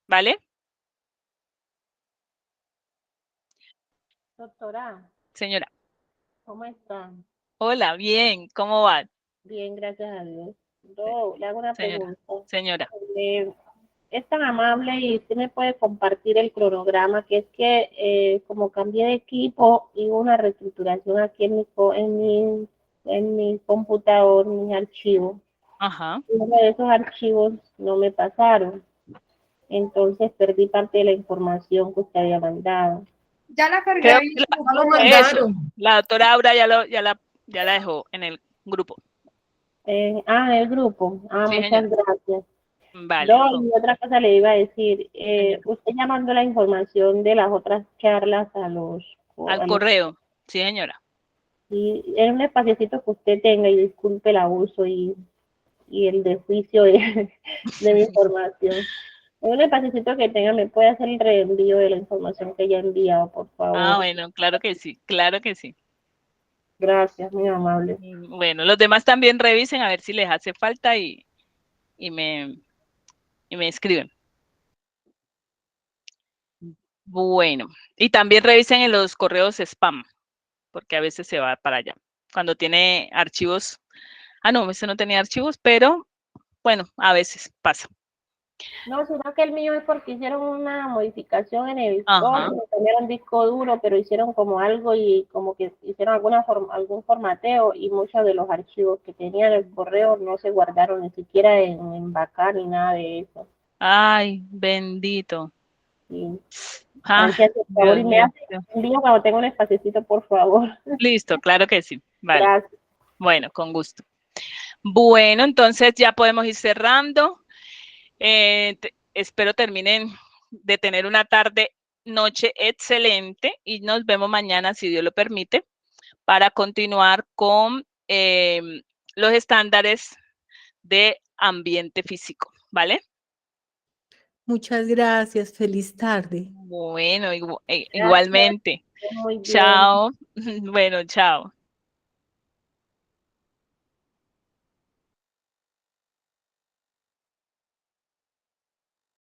¿Vale? Doctora. Señora. ¿Cómo están? Hola, bien. ¿Cómo va? Bien, gracias a Dios. Yo le hago una pregunta. Señora. Es tan amable y usted me puede compartir el cronograma, que es que como cambié de equipo y hubo una reestructuración aquí en mi computador, mis archivos. Ajá. Uno de esos archivos no me pasaron. Entonces perdí parte de la información que usted había mandado. Ya la cargué ahí. La doctora Aura ya la dejó en el grupo. En el grupo. Sí, muchas gracias. Vale. Y otra cosa le iba a decir, usted ya mandó la información de las otras charlas al correo, sí señora. Y es un espaciocito que usted tenga, y disculpe el abuso y el desjuicio de mi información. En un espaciocito que tenga, me puede hacer el reenvío de la información que ya he enviado, por favor. Bueno, claro que sí, claro que sí. Gracias, muy amable. Bueno, los demás también revisen a ver si les hace falta y me escriben. Bueno, y también revisen en los correos spam, porque a veces se va para allá. Cuando tiene archivos, no, ese no tenía archivos, pero bueno, a veces pasa. No, sino que el mío es porque hicieron una modificación en el disco, cambiaron disco duro, pero hicieron como algo y como que hicieron algún formateo, y muchos de los archivos que tenían el correo no se guardaron ni siquiera en backup ni nada de eso. Ay, bendito. Sí. Por favor, y me hace envío cuando tenga un espacecito, por favor. Listo, claro que sí. Vale. Gracias. Bueno, con gusto. Bueno, entonces ya podemos ir cerrando. Espero terminen de tener una noche excelente y nos vemos mañana, si Dios lo permite, para continuar con los estándares de ambiente físico, ¿vale? Muchas gracias, feliz tarde. Bueno, igualmente. Muy bien. Chao. Bueno, chao.